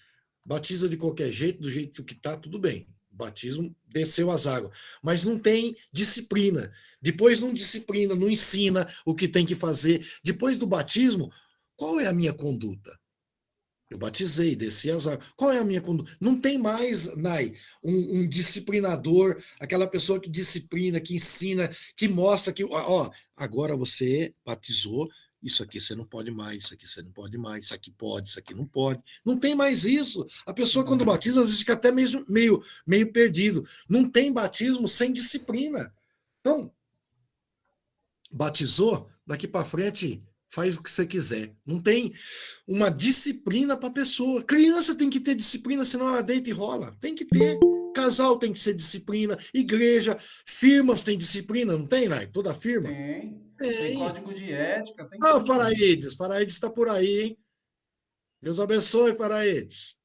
batiza de qualquer jeito, do jeito que está, tudo bem. Batismo desceu as águas. Mas não tem disciplina. Depois não disciplina, não ensina o que tem que fazer. Depois do batismo, qual é a minha conduta? Eu batizei, desci as águas. Qual é a minha conduta? Não tem mais, Nai, um disciplinador, aquela pessoa que disciplina, que ensina, que mostra que, ó, agora você batizou, isso aqui você não pode mais, isso aqui você não pode mais, isso aqui pode, isso aqui não pode. Não tem mais isso. A pessoa, quando batiza, às vezes fica até meio perdido. Não tem batismo sem disciplina. Então, batizou, daqui para frente faz o que você quiser. Não tem uma disciplina para a pessoa. Criança tem que ter disciplina, senão ela deita e rola. Tem que ter. Casal tem que ser disciplina. Igreja, firmas têm disciplina, não tem, Nai? Toda firma? Tem código de ética. Tem Ah, Faraídes está por aí, hein? Deus abençoe, Faraídes.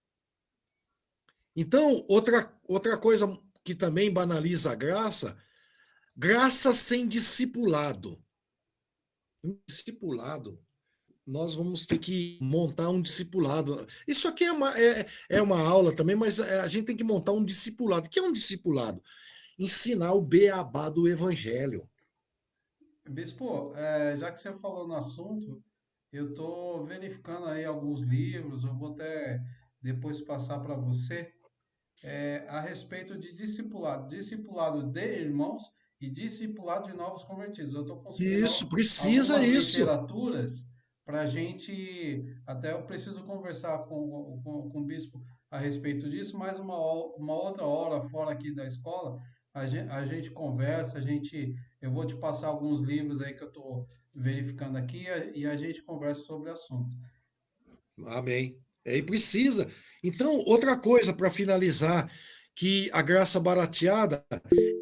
Então, outra coisa que também banaliza a graça, graça sem discipulado. Discipulado, nós vamos ter que montar um discipulado. Isso aqui é uma aula também, mas a gente tem que montar um discipulado. O que é um discipulado? Ensinar o beabá do evangelho. Bispo, já que você falou no assunto, eu estou verificando aí alguns livros, eu vou até depois passar para você, a respeito de discipulado, discipulado de irmãos e discipulado de novos convertidos. Eu estou conseguindo Isso, precisa algumas isso. literaturas para a gente, até eu preciso conversar com o bispo a respeito disso, mas uma outra hora fora aqui da escola, a gente conversa, eu vou te passar alguns livros aí que eu estou verificando aqui e a gente conversa sobre o assunto. Amém. E precisa. Então, outra coisa para finalizar, que a graça barateada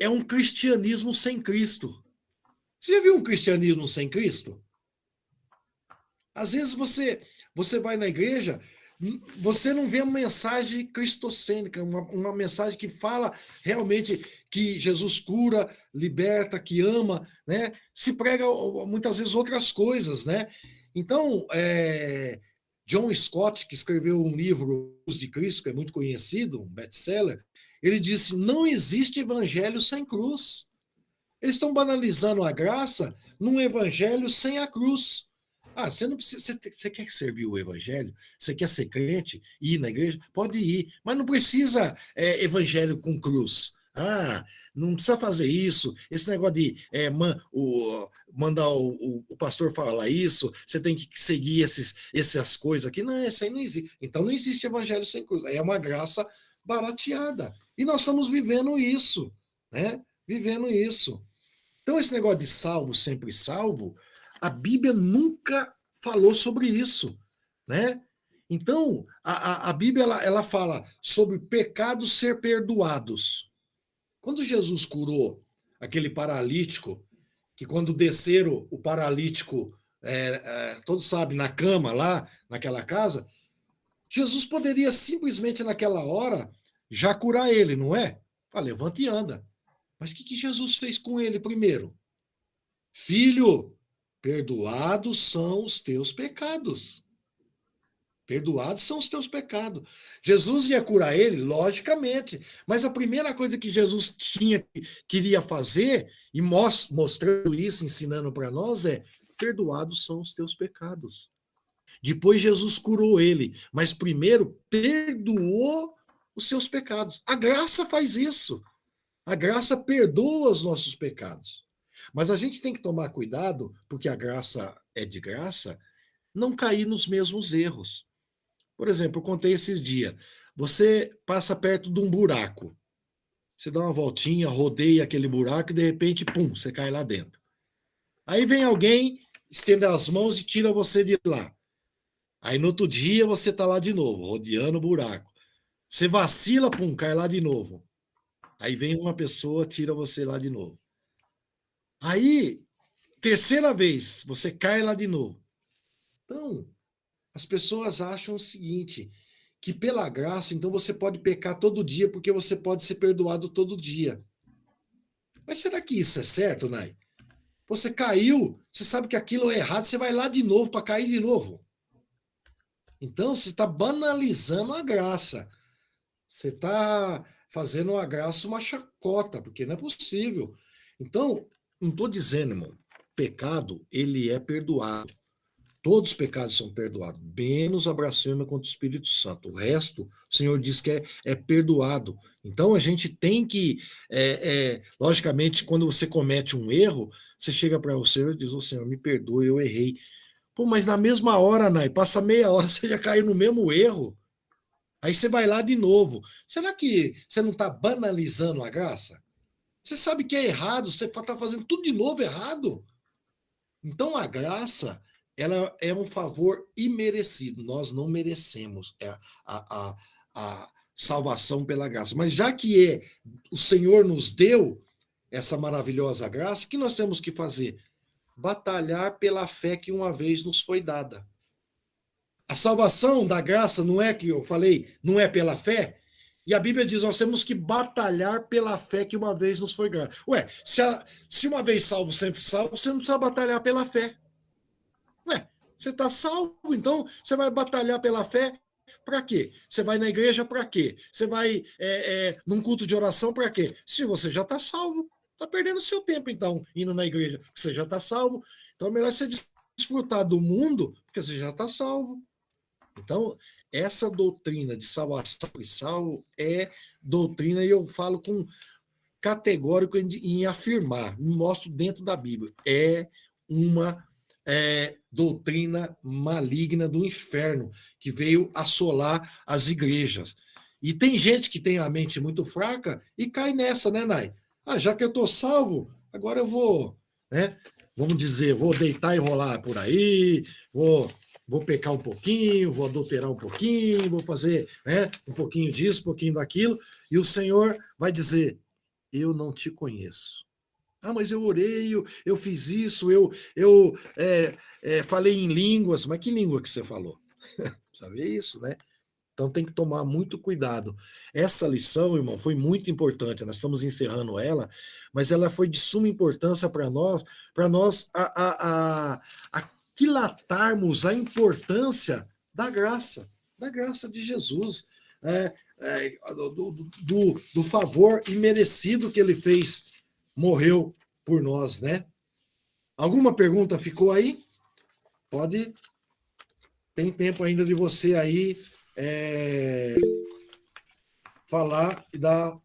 é um cristianismo sem Cristo. Você já viu um cristianismo sem Cristo? Às vezes você vai na igreja, você não vê uma mensagem cristocêntrica, uma mensagem que fala realmente que Jesus cura, liberta, que ama, né? Se prega muitas vezes outras coisas, né? Então, John Stott, que escreveu um livro, Cruz de Cristo, que é muito conhecido, um best-seller, ele disse: não existe evangelho sem cruz. Eles estão banalizando a graça num evangelho sem a cruz. Ah, você não precisa. Você quer servir o evangelho? Você quer ser crente? Ir na igreja? Pode ir, mas não precisa evangelho com cruz. Ah, não precisa fazer isso. Esse negócio de mandar o pastor falar isso, você tem que seguir essas coisas aqui. Não, isso aí não existe. Então não existe evangelho sem cruz. É uma graça barateada. E nós estamos vivendo isso, né? Vivendo isso. Então, esse negócio de salvo, sempre salvo, a Bíblia nunca falou sobre isso, né? Então, a Bíblia ela fala sobre pecados ser perdoados. Quando Jesus curou aquele paralítico, que quando desceram o paralítico, todos sabem, na cama lá, naquela casa, Jesus poderia simplesmente naquela hora já curar ele, não é? Fala, levanta e anda. Mas o que Jesus fez com ele primeiro? Filho, perdoados são os teus pecados. Perdoados são os teus pecados. Jesus ia curar ele, logicamente, mas a primeira coisa que Jesus queria fazer, e mostrando isso, ensinando para nós, é: perdoados são os teus pecados. Depois Jesus curou ele, mas primeiro perdoou os seus pecados. A graça faz isso. A graça perdoa os nossos pecados. Mas a gente tem que tomar cuidado, porque a graça é de graça, não cair nos mesmos erros. Por exemplo, eu contei esses dias. Você passa perto de um buraco. Você dá uma voltinha, rodeia aquele buraco e de repente, pum, você cai lá dentro. Aí vem alguém, estende as mãos e tira você de lá. Aí no outro dia você está lá de novo, rodeando o buraco. Você vacila, pum, cai lá de novo. Aí vem uma pessoa, tira você lá de novo. Aí, terceira vez, você cai lá de novo. Então, as pessoas acham o seguinte, que pela graça, então você pode pecar todo dia, porque você pode ser perdoado todo dia. Mas será que isso é certo, Nai? Você caiu, você sabe que aquilo é errado, você vai lá de novo para cair de novo. Então, você está banalizando a graça. Você está fazendo a graça uma chacota, porque não é possível. Então, não estou dizendo, irmão, pecado, ele é perdoado. Todos os pecados são perdoados, menos a blasfêmia contra o Espírito Santo. O resto, o Senhor diz que é perdoado. Então, a gente tem que, logicamente, quando você comete um erro, você chega para o Senhor e diz: "Ô Senhor, me perdoe, eu errei." Pô, mas na mesma hora, Nai, passa meia hora, você já caiu no mesmo erro. Aí você vai lá de novo. Será que você não está banalizando a graça? Você sabe que é errado, você está fazendo tudo de novo errado. Então a graça, ela é um favor imerecido. Nós não merecemos a salvação pela graça. Mas já que o Senhor nos deu essa maravilhosa graça, o que nós temos que fazer? Batalhar pela fé que uma vez nos foi dada. A salvação da graça não é que eu falei, não é pela fé? E a Bíblia diz, nós temos que batalhar pela fé que uma vez nos foi dada. Ué, se uma vez salvo, sempre salvo, você não precisa batalhar pela fé. Ué, você está salvo, então você vai batalhar pela fé para quê? Você vai na igreja para quê? Você vai num culto de oração para quê? Se você já está salvo, está perdendo seu tempo, então, indo na igreja, porque você já está salvo. Então é melhor você desfrutar do mundo, porque você já está salvo. Então, essa doutrina de salvação e salvo é doutrina, e eu falo com categórico em afirmar, mostro dentro da Bíblia, é uma doutrina maligna do inferno que veio assolar as igrejas. E tem gente que tem a mente muito fraca e cai nessa, né, Nai? Ah, já que eu estou salvo, agora eu vou, né? Vamos dizer, vou deitar e rolar por aí, vou pecar um pouquinho, vou adulterar um pouquinho, vou fazer, né, um pouquinho disso, um pouquinho daquilo, e o Senhor vai dizer: eu não te conheço. Ah, mas eu orei, eu fiz isso, eu falei em línguas. Mas que língua que você falou? Sabe isso, né? Então tem que tomar muito cuidado. Essa lição, irmão, foi muito importante. Nós estamos encerrando ela, mas ela foi de suma importância para nós aquilatarmos a importância da graça de Jesus, do favor imerecido que ele fez, morreu por nós, né? Alguma pergunta ficou aí? Pode. Tem tempo ainda de você aí falar e dar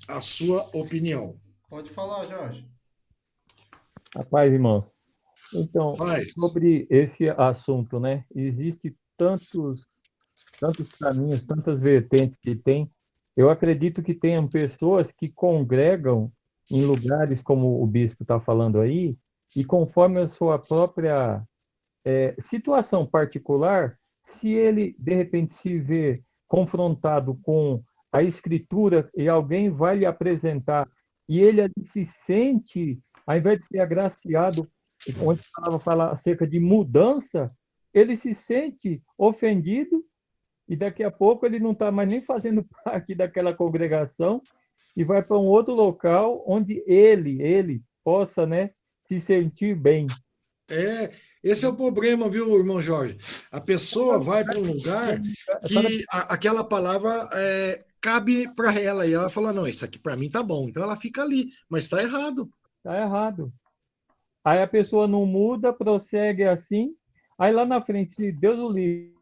a sua opinião. Pode falar, Jorge. Rapaz, irmãos, então, Faz. sobre esse assunto, né? Existe tantos caminhos, tantas vertentes que tem. Eu acredito que tenham pessoas que congregam em lugares como o bispo está falando aí, e conforme a sua própria situação particular, se ele, de repente, se vê confrontado com a Escritura e alguém vai lhe apresentar, e ele ali se sente, ao invés de ser agraciado, onde fala acerca de mudança, ele se sente ofendido, e daqui a pouco ele não está mais nem fazendo parte daquela congregação, e vai para um outro local onde ele possa, né, se sentir bem. Esse é o problema, viu, irmão Jorge? A pessoa vai para um lugar que aquela palavra cabe para ela, e ela fala: não, isso aqui para mim tá bom. Então ela fica ali, mas está errado. Está errado. Aí a pessoa não muda, prossegue assim, aí lá na frente, se Deus o livre,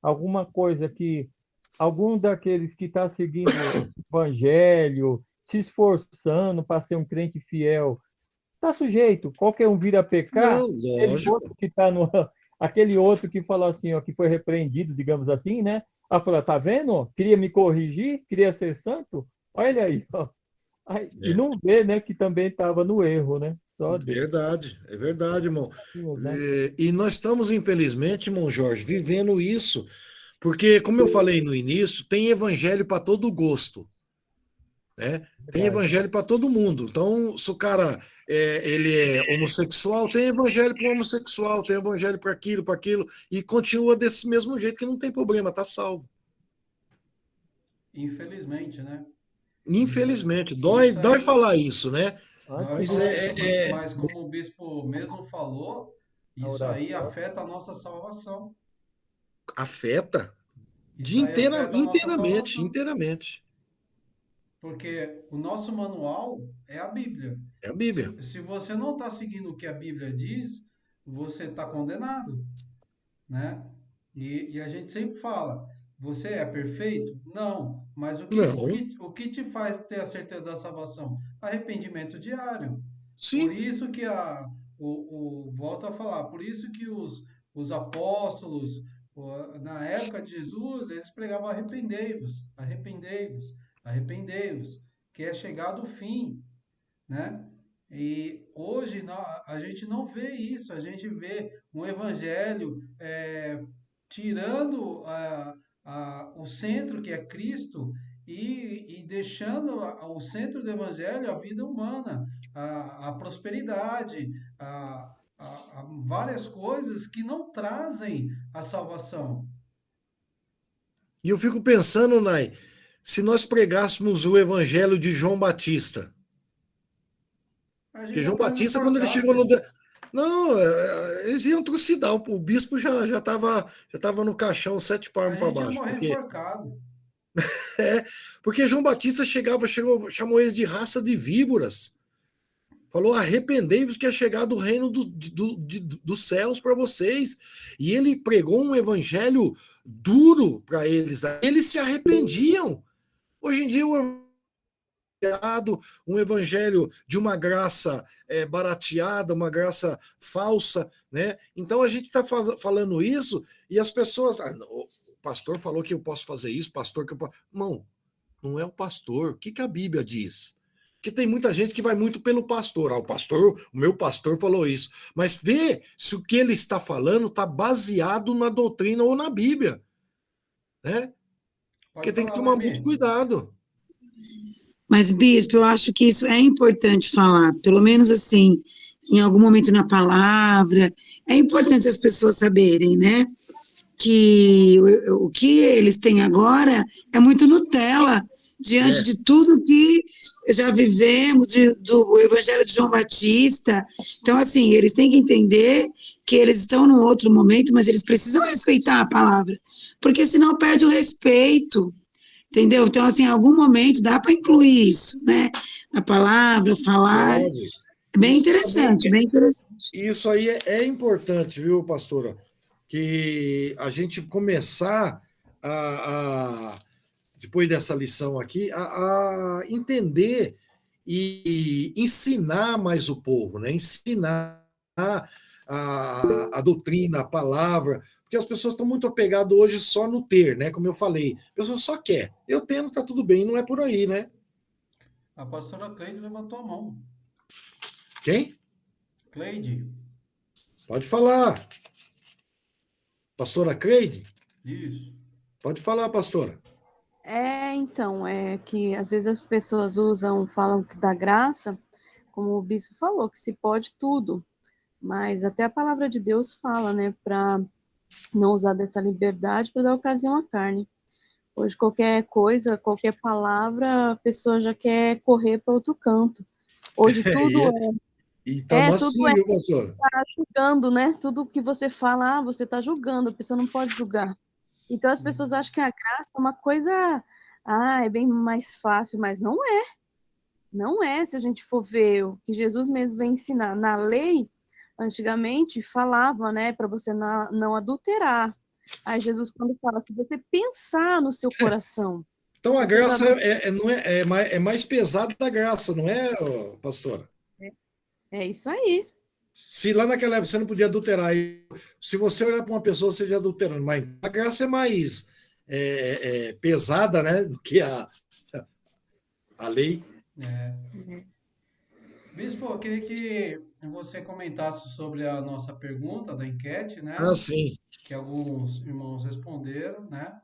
alguma coisa que algum daqueles que está seguindo o evangelho, se esforçando para ser um crente fiel, está sujeito, qualquer um vira a pecar, Não, lógico. outro que tá no, aquele outro que falou assim, ó, que foi repreendido, digamos assim, né? Aí falou: tá vendo? Queria me corrigir, queria ser santo, olha aí, ó. Aí, e não vê, né, que também estava no erro, né? Só Deus. É verdade, irmão. Né? E nós estamos, infelizmente, irmão Jorge, vivendo isso, porque, como eu falei no início, tem evangelho para todo gosto, né? Tem evangelho para todo mundo. Então, se o cara ele é homossexual, tem evangelho para o homossexual, tem evangelho para aquilo, e continua desse mesmo jeito, que não tem problema, tá salvo. Infelizmente, né? Infelizmente, Isso dói aí- falar isso, né? Mas, Mas mas como o bispo mesmo falou, isso aí afeta a nossa salvação. afeta Isso aí afeta a nossa salvação. inteiramente. Porque o nosso manual é a Bíblia. É a Bíblia. Se você não está seguindo o que a Bíblia diz, você está condenado, né? E a gente sempre fala: você é perfeito? Não. Mas o que te faz ter a certeza da salvação? Arrependimento diário. Por Sim, isso que volto a falar, por isso que os apóstolos, na época de Jesus, eles pregavam: arrependei-vos, arrependei-vos, arrependei-vos, que é chegado o fim, né? E hoje a gente não vê isso, a gente vê um evangelho tirando o centro, que é Cristo, e deixando o centro do evangelho a vida humana, a prosperidade, várias coisas que não trazem a salvação. e eu fico pensando, Nai, se nós pregássemos o evangelho de João Batista. A gente Porque já João estava Batista, quando ele enforcado, chegou no. gente. Não, eles iam trucidar. O bispo já estava no caixão, 7 A palmos para gente ia baixo. morrer enforcado. Porque João Batista chamou eles de raça de víboras. Falou: arrependei-vos que é chegado o reino dos céus para vocês. E ele pregou um evangelho duro para eles. Eles se arrependiam. Hoje em dia, um evangelho de uma graça barateada, uma graça falsa, né? Então a gente está falando isso e as pessoas. pastor falou que eu posso fazer isso, pastor que eu posso... Não, não é o pastor. O que a Bíblia diz? Porque tem muita gente que vai muito pelo pastor. O meu pastor falou isso. Mas vê se o que ele está falando está baseado na doutrina ou na Bíblia. Né? Porque Pode tem que falar, tomar muito Noemi. cuidado. Mas, bispo, eu acho que isso é importante falar, pelo menos assim, em algum momento na palavra, é importante as pessoas saberem, né, que o que eles têm agora é muito Nutella, diante de tudo que já vivemos, do Evangelho de João Batista. Então, assim, eles têm que entender que eles estão num outro momento, mas eles precisam respeitar a palavra, porque senão perde o respeito. Entendeu? Então, assim, em algum momento dá para incluir isso, né? Na palavra, falar. Pode. É bem Isso interessante, também- bem interessante. Isso aí é importante, viu, pastora? Que a gente começar depois dessa lição aqui, a entender e ensinar mais o povo, né? Ensinar a doutrina, a palavra, porque as pessoas estão muito apegadas hoje só no ter, né? Como eu falei, a pessoa só quer. Eu tendo, tá tudo bem, não é por aí, né? A pastora Cleide levantou a mão. Quem? Cleide, Pode falar. Pastora Cleide? isso. Pode falar, pastora. Então, é que às vezes as pessoas falam que da graça, como o bispo falou, que se pode tudo, mas até a palavra de Deus fala, né, para não usar dessa liberdade para dar ocasião à carne. Hoje, qualquer coisa, qualquer palavra, a pessoa já quer correr para outro canto. Hoje, tudo E tá tudo macio, viu, pastora? tá julgando, né? Tudo que você fala, você está julgando, a pessoa não pode julgar. Então, as pessoas acham que a graça é uma coisa, é bem mais fácil, mas não é. Não é, se a gente for ver o que Jesus mesmo vem ensinar. Na lei, antigamente, falava, né, para você não adulterar. Aí Jesus, quando fala, se você pensar no seu coração, Então a você já graça não é mais pesada da graça, não é, pastora? é isso aí. Se lá naquela época você não podia adulterar, se você olhar para uma pessoa, você já adulterando, mas a graça é mais pesada, né, do que a lei. Bispo, eu queria que você comentasse sobre a nossa pergunta da enquete, né? Ah, sim. Que alguns irmãos responderam, né?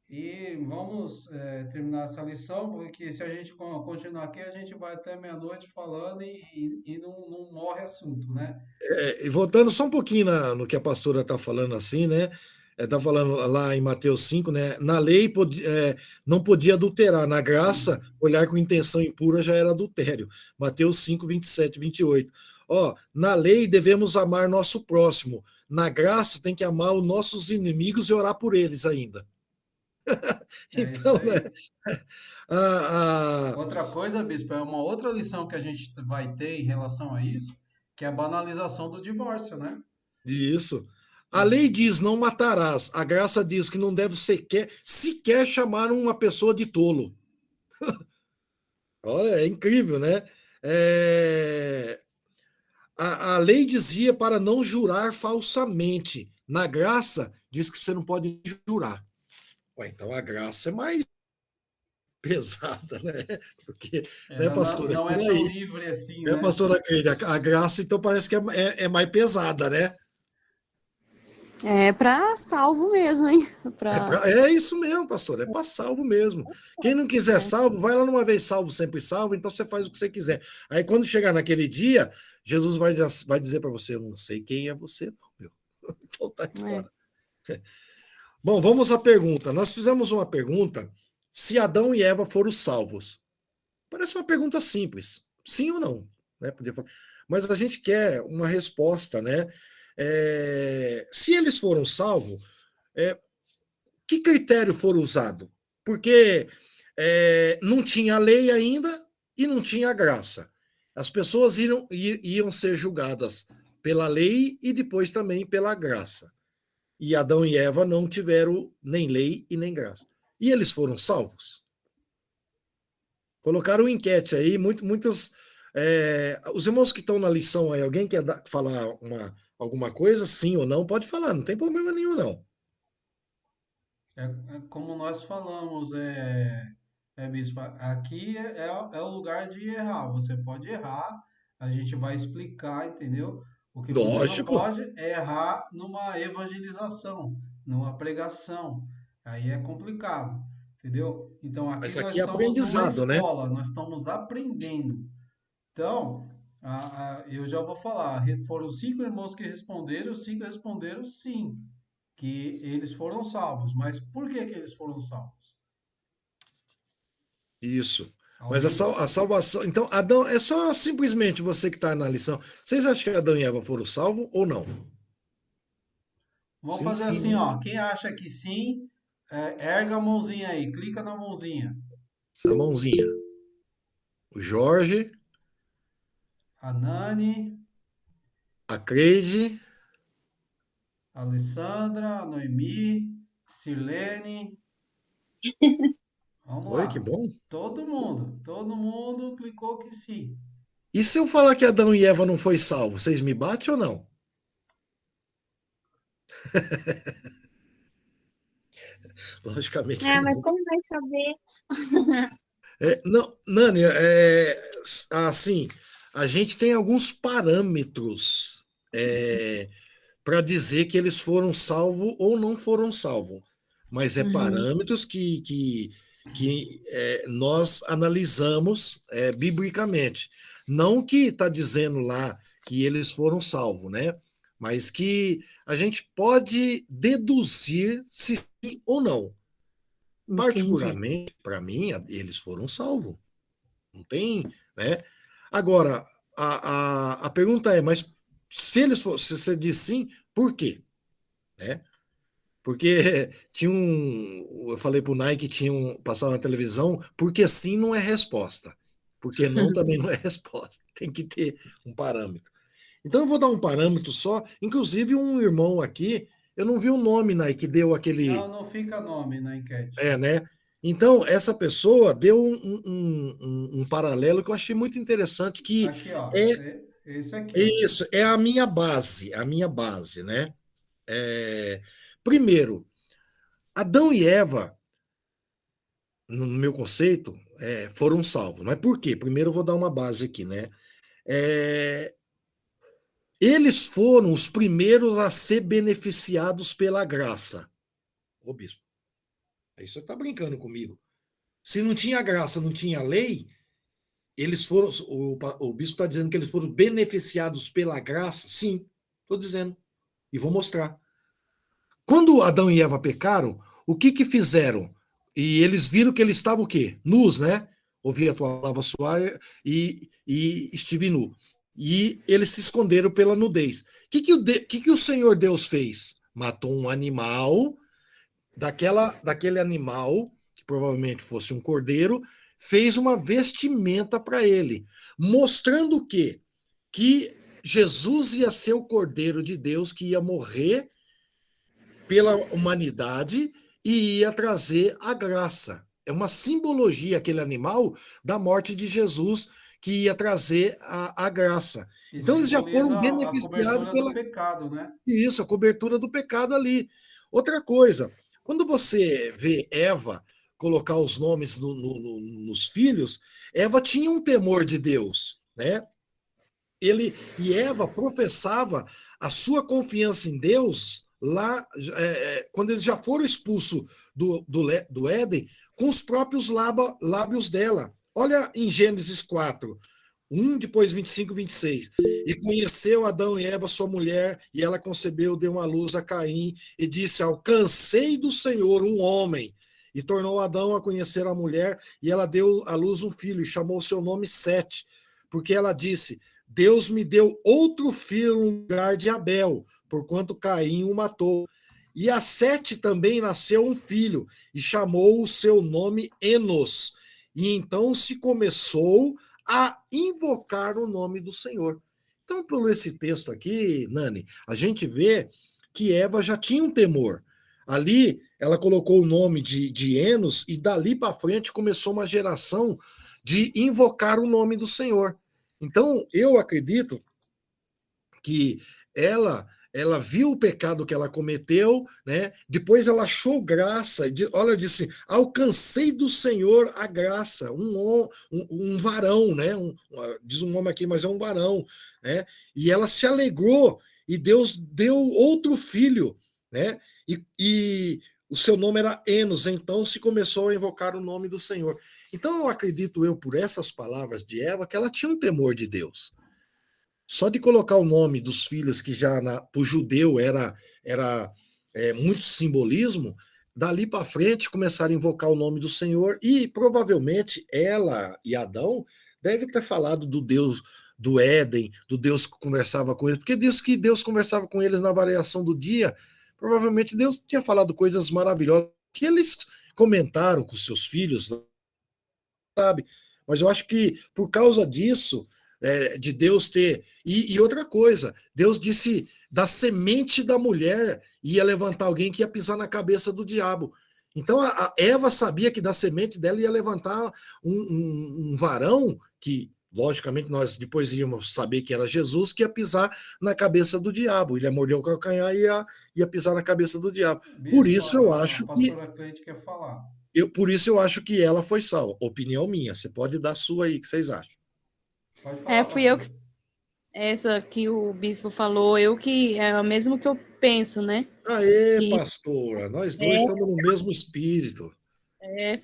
E vamos terminar essa lição, porque se a gente continuar aqui, a gente vai até meia-noite falando e não morre assunto, né? E voltando só um pouquinho no que a pastora está falando assim, né? Está falando lá em Mateus 5, né? Na lei não podia adulterar, na graça, olhar com intenção impura já era adultério. Mateus 5, 27, 28. Ó, na lei devemos amar nosso próximo. Na graça tem que amar os nossos inimigos e orar por eles ainda. É isso Então, né? aí. a- Outra coisa, bispo, é uma outra lição que a gente vai ter em relação a isso, que é a banalização do divórcio, né? Isso. A lei diz não matarás. A graça diz que não deve sequer chamar uma pessoa de tolo. Olha, é incrível, né? É, a lei dizia para não jurar falsamente. Na graça, diz que você não pode jurar. Ué, então a graça é mais pesada, né? Porque, né, pastora? Não é Por tão aí. livre assim, Né, né? pastora Cleide? A graça, então, parece que é mais pesada, né? É para salvo mesmo, hein? Pra... É isso mesmo, pastor. É para salvo mesmo. Quem não quiser salvo, vai lá numa vez salvo, sempre salvo, então você faz o que você quiser. Aí quando chegar naquele dia, Jesus vai dizer para você: eu não sei quem é você, não, meu. Então tá fora. Bom, vamos à pergunta. Nós fizemos uma pergunta: se Adão e Eva foram salvos? Parece uma pergunta simples. Sim ou não? Né? Mas a gente quer uma resposta, né? Se eles foram salvos, que critério for usado? Porque não tinha lei ainda e não tinha graça. As pessoas iam ser julgadas pela lei e depois também pela graça. E Adão e Eva não tiveram nem lei e nem graça. E eles foram salvos? Colocaram enquete aí, muitos. Os irmãos que estão na lição aí, alguém quer falar alguma coisa, sim ou não, pode falar, não tem problema nenhum, não. É como nós falamos, bispo, aqui é o lugar de errar. Você pode errar, a gente vai explicar, entendeu? O que você não Lógico, pode é errar numa evangelização, numa pregação. Aí é complicado, entendeu? Então aqui mas nós aqui é estamos numa aprendizado, né? escola, nós estamos aprendendo. Então, eu já vou falar, foram 5 irmãos que responderam, 5 responderam sim, que eles foram salvos. Mas por que que eles foram salvos? Isso. Mas Alguém? a salvação. Então, Adão, é só simplesmente você que está na lição. Vocês acham que Adão e Eva foram salvos ou não? Vamos Sim, fazer sim, assim, né? ó. Quem acha que sim, erga a mãozinha aí, clica na mãozinha. A mãozinha. O Jorge, A Nani, a Creide. a Alessandra, a Noemi, Sirlene. Vamos Oi, que lá. bom. Todo mundo clicou que sim. E se eu falar que Adão e Eva não foi salvo, vocês me batem ou não? Logicamente que Ah, mas não. como vai saber? Não, Nani, assim, a gente tem alguns parâmetros para dizer que eles foram salvos ou não foram salvos, mas é Uhum. parâmetros que nós analisamos biblicamente. Não que está dizendo lá que eles foram salvos, né? Mas que a gente pode deduzir se sim ou não. Entendi. Particularmente, para mim, eles foram salvos. Não tem, né? Agora, a pergunta é, mas se você diz sim, por quê? Né? Porque tinha eu falei pro Nike, passava na televisão, porque sim não é resposta. Porque não também não é resposta. Tem que ter um parâmetro. Então eu vou dar um parâmetro só, inclusive um irmão aqui, eu não vi o nome, Nike, que deu Não, aquele, não fica nome na enquete. né? Então, essa pessoa deu um paralelo que eu achei muito interessante, que Aqui, ó. é Esse aqui, ó. isso, é a minha base, né? Primeiro, Adão e Eva, no meu conceito, foram salvos. Mas por quê? Primeiro eu vou dar uma base aqui, né? É, eles foram os primeiros a ser beneficiados pela graça. Ô, bispo, aí você está brincando comigo. Se não tinha graça, não tinha lei, eles foram. O bispo está dizendo que eles foram beneficiados pela graça? Sim, estou dizendo. E vou mostrar. Quando Adão e Eva pecaram, o que fizeram? E eles viram que eles estavam o quê? Nus, né? Ouvi a tua palavra suar e estive nu. E eles se esconderam pela nudez. O que o Senhor Deus fez? Matou um animal, daquele animal, que provavelmente fosse um cordeiro, fez uma vestimenta para ele, mostrando o quê? Que Jesus ia ser o cordeiro de Deus que ia morrer pela humanidade e ia trazer a graça. É uma simbologia, aquele animal, da morte de Jesus, que ia trazer a graça. E Então, eles já foram simboliza a beneficiados cobertura do pela pecado, né? isso, a cobertura do pecado ali. Outra coisa, quando você vê Eva colocar os nomes nos filhos, Eva tinha um temor de Deus, né? E Eva professava a sua confiança em Deus lá, quando eles já foram expulsos do Éden, com os próprios lábios dela. Olha em Gênesis 4, 1, depois 25 e 26. E conheceu Adão e Eva, sua mulher, e ela concebeu, deu uma luz a Caim, e disse: Alcancei do Senhor um homem. E tornou Adão a conhecer a mulher, e ela deu à luz um filho, e chamou seu nome Sete, porque ela disse: Deus me deu outro filho no lugar de Abel, porquanto Caim o matou. E a Sete também nasceu um filho, e chamou o seu nome Enos. E então se começou a invocar o nome do Senhor. Então, por esse texto aqui, Nani, a gente vê que Eva já tinha um temor. Ali, ela colocou o nome de Enos, e dali para frente começou uma geração de invocar o nome do Senhor. Então, eu acredito que ela viu o pecado que ela cometeu, né? Depois ela achou graça. Olha, disse: alcancei do Senhor a graça, um varão, né? Diz um homem aqui, mas é um varão, né? E ela se alegrou e Deus deu outro filho, né? E o seu nome era Enos. Então se começou a invocar o nome do Senhor. Então eu acredito por essas palavras de Eva, que ela tinha um temor de Deus. Só de colocar o nome dos filhos, que já para o judeu era muito simbolismo, dali para frente começaram a invocar o nome do Senhor, e provavelmente ela e Adão devem ter falado do Deus do Éden, do Deus que conversava com eles, porque diz que Deus conversava com eles na variação do dia. Provavelmente Deus tinha falado coisas maravilhosas que eles comentaram com seus filhos, sabe? Mas eu acho que por causa disso, de Deus ter. E outra coisa, Deus disse: da semente da mulher ia levantar alguém que ia pisar na cabeça do diabo. Então a Eva sabia que da semente dela ia levantar um varão que, logicamente, nós depois íamos saber que era Jesus, que ia pisar na cabeça do diabo. Ele ia morder o calcanhar e ia pisar na cabeça do diabo. Por Bispo, isso eu a acho que pastora Cleide quer falar. por isso eu acho que ela foi salva. Opinião minha. Você pode dar a sua aí, o que vocês acham? Pode falar, Fui eu pastora. essa que o bispo falou, eu que é o mesmo que eu penso, né? Aê, Que pastora, nós dois estamos no mesmo espírito.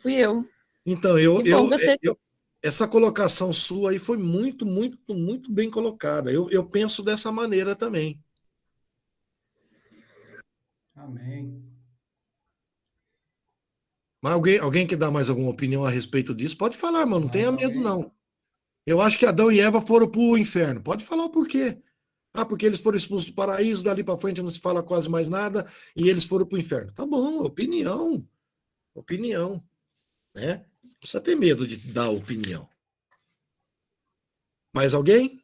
fui eu. Então, Que bom que você. essa colocação sua aí foi muito, muito, muito bem colocada. Eu penso dessa maneira também. Amém. Mas alguém que dá mais alguma opinião a respeito disso? Pode falar, mano, não Mais tenha medo, alguém? não. Eu acho que Adão e Eva foram para o inferno. Pode falar o porquê. Ah, porque eles foram expulsos do paraíso, dali para frente não se fala quase mais nada, e eles foram para o inferno. Tá bom, opinião. Opinião, né? Não precisa ter medo de dar opinião. Mais alguém?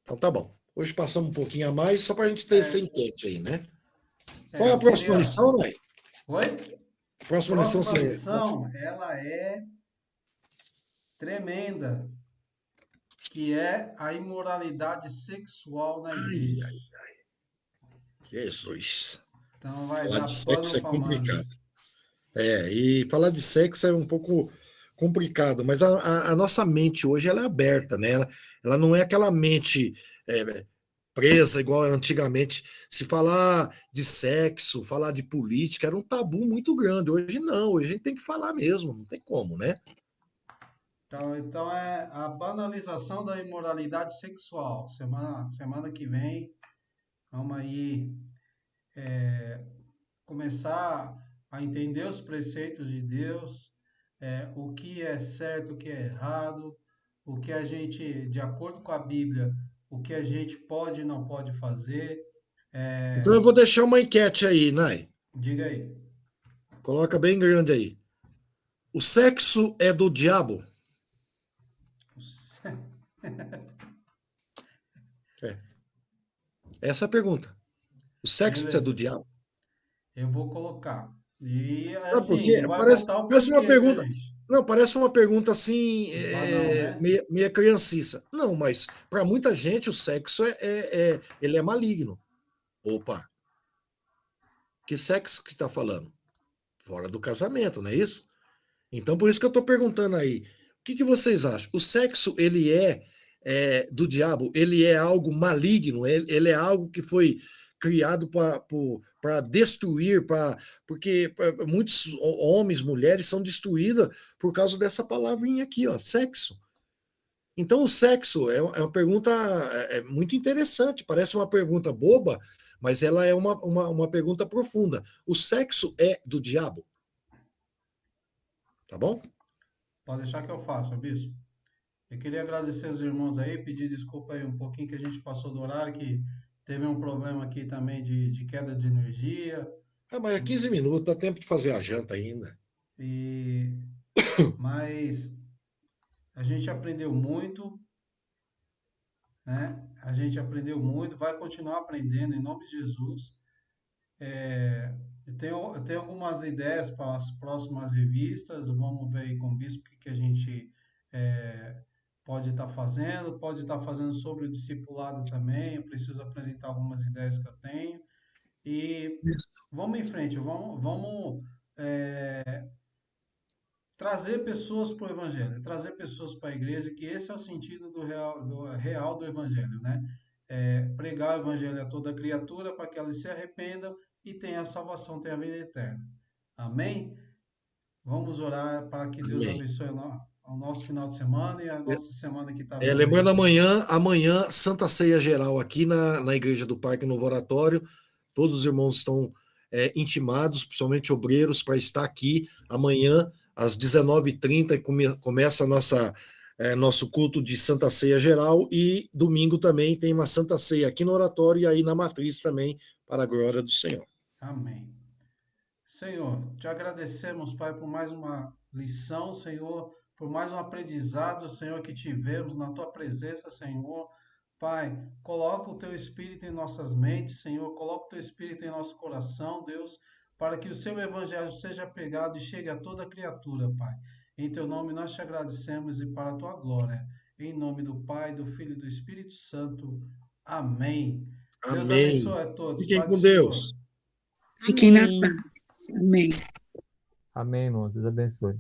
Então tá bom. Hoje passamos um pouquinho a mais, só para a gente ter esse enquete aí, né? Qual é a Eu próxima queria. lição, né? Oi? Próxima lição, Próxima senhor. lição, ela é tremenda, que é a imoralidade sexual na igreja. Jesus. Então vai Falar de dar sexo pano é para complicado. manga. E falar de sexo é um pouco complicado, mas a nossa mente hoje ela é aberta, né? Ela não é aquela mente presa igual antigamente. Se falar de sexo, falar de política, era um tabu muito grande. Hoje não, hoje a gente tem que falar mesmo, não tem como, né? Então é a banalização da imoralidade sexual. Semana que vem, vamos aí começar a entender os preceitos de Deus, o que é certo, o que é errado, o que a gente, de acordo com a Bíblia, o que a gente pode e não pode fazer. Então eu vou deixar uma enquete aí, Nai. Diga aí. Coloca bem grande aí. O sexo é do diabo? É. Essa é a pergunta. O sexo é do Beleza, diabo? eu vou colocar. E Sabe por assim, quê? não vai Parece, contar o parece uma porquê, viu, pergunta. gente? Não, parece uma pergunta assim, Banal, né? meia crianciça. Não, mas para muita gente o sexo ele é maligno. Opa, que sexo que está falando? Fora do casamento, não é isso? Então, por isso que eu estou perguntando aí, o que vocês acham? O sexo, ele do diabo, ele é algo maligno, ele é algo que foi criado para destruir, porque muitos homens, mulheres são destruídas por causa dessa palavrinha aqui, ó, sexo. Então, o sexo é uma pergunta muito interessante, parece uma pergunta boba, mas ela é uma pergunta profunda. O sexo é do diabo, tá bom? Pode deixar que eu faça, bispo. Eu queria agradecer os irmãos aí, pedir desculpa aí um pouquinho que a gente passou do horário, que teve um problema aqui também de queda de energia. Ah, mas é 15 minutos, dá tempo de fazer a janta ainda. E mas a gente aprendeu muito, né? A gente aprendeu muito, vai continuar aprendendo em nome de Jesus. Eu tenho algumas ideias para as próximas revistas. Vamos ver aí com o bispo o que a gente pode estar fazendo sobre o discipulado também. Eu preciso apresentar algumas ideias que eu tenho. E Isso. vamos em frente, vamos trazer pessoas para o Evangelho, trazer pessoas para a igreja, que esse é o sentido real do Evangelho, né? Pregar o Evangelho a toda criatura para que elas se arrependam e tenham a salvação, tenham a vida eterna. Amém? Vamos orar para que Deus Amém. abençoe o nosso final de semana e a nossa semana que está vindo. Lembrando, amanhã, Santa Ceia Geral aqui na Igreja do Parque Novo Oratório. Todos os irmãos estão intimados, principalmente obreiros, para estar aqui amanhã, às 19h30, começa nosso culto de Santa Ceia Geral, e domingo também tem uma Santa Ceia aqui no Oratório e aí na Matriz também, para a glória do Senhor. Amém. Senhor, te agradecemos, Pai, por mais uma lição, Senhor, por mais um aprendizado, Senhor, que tivemos na tua presença, Senhor. Pai, coloca o teu Espírito em nossas mentes, Senhor, coloca o teu Espírito em nosso coração, Deus, para que o seu evangelho seja pregado e chegue a toda criatura, Pai. Em teu nome nós te agradecemos e para a tua glória. Em nome do Pai, do Filho e do Espírito Santo. Amém. Deus Amém. abençoe a todos. Fiquem Paz com do Senhor. Deus. Fiquem na Amém. paz. Amém. Amém, irmão. Deus abençoe.